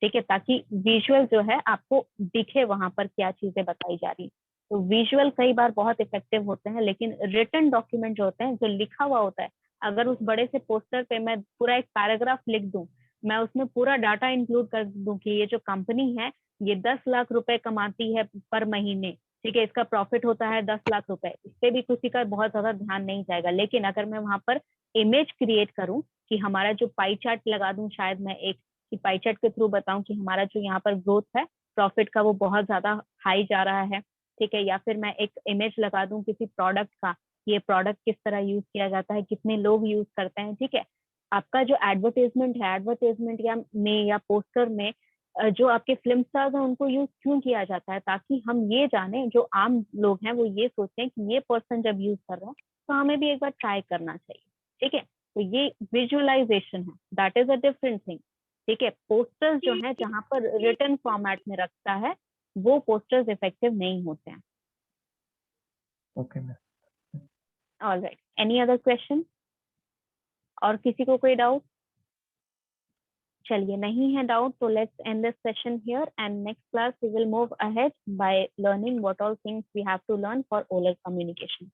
ठीक है, ताकि विजुअल जो है आपको दिखे वहां पर क्या चीजें बताई जा रही। तो विजुअल कई बार बहुत इफेक्टिव होते हैं, लेकिन रिटन डॉक्यूमेंट जो होते हैं, जो लिखा हुआ होता है, अगर उस बड़े से पोस्टर पे मैं पूरा एक पैराग्राफ लिख दूं, मैं उसमें पूरा डाटा इंक्लूड कर दूं कि ये जो कंपनी है ये 10 लाख रुपए कमाती है पर महीने, ठीक है, इसका प्रॉफिट होता है 10 लाख रुपए, इस पे भी किसी का बहुत ज्यादा ध्यान नहीं जाएगा। लेकिन अगर मैं वहां पर इमेज क्रिएट करूं कि हमारा जो पाई चार्ट लगा दूं, शायद मैं एक कि पाई चार्ट के थ्रू बताऊं कि हमारा जो यहाँ पर ग्रोथ है प्रॉफिट का वो बहुत ज्यादा हाई जा रहा है, ठीक है, या फिर मैं एक इमेज लगा दूं किसी प्रोडक्ट का, ये प्रोडक्ट किस तरह यूज किया जाता है, कितने लोग यूज करते हैं, ठीक है। आपका जो एडवर्टाइजमेंट है, एडवर्टाइजमेंट या पोस्टर में जो आपके फिल्म स्टार्स हैं उनको यूज क्यों किया जाता है, ताकि हम ये जाने, जो आम लोग हैं वो ये सोचें कि ये पर्सन जब यूज कर रहा है तो हमें भी एक बार ट्राई करना चाहिए, ठीक है। तो ये विजुअलाइजेशन है, that is a different thing, ठीक है। पोस्टर्स जो है जहां पर रिटन फॉर्मेट में रखता है वो पोस्टर्स इफेक्टिव नहीं होते हैं। Okay ma'am. All right, any other question? और किसी को कोई डाउट? चलिए, नहीं है डाउट तो let's end this session here, and next class we will move ahead by learning what all things we have to learn for oral communication.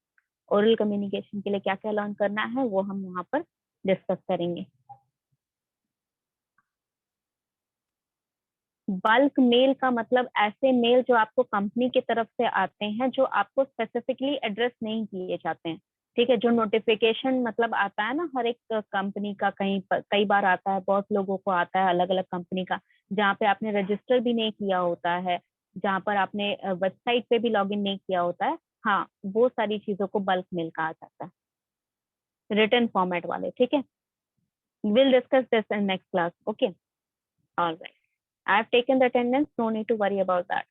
Oral communication के लिए क्या क्या लर्न करना है वो हम यहाँ पर डिस्कस करेंगे। बल्क मेल का मतलब ऐसे मेल जो आपको कंपनी की तरफ से आते हैं, जो आपको स्पेसिफिकली एड्रेस नहीं किए जाते हैं, ठीक है। जो नोटिफिकेशन मतलब आता है ना हर एक कंपनी का, कई बार आता है, बहुत लोगों को आता है अलग अलग कंपनी का, जहाँ पे आपने रजिस्टर भी नहीं किया होता है, जहाँ पर आपने वेबसाइट पे भी लॉगिन नहीं किया होता है, हाँ, वो सारी चीजों को बल्क मेल कहा जाता है, रिटन फॉर्मेट वाले, ठीक है। Will discuss this in next class, okay. All right, I have taken the attendance, no need to worry about that.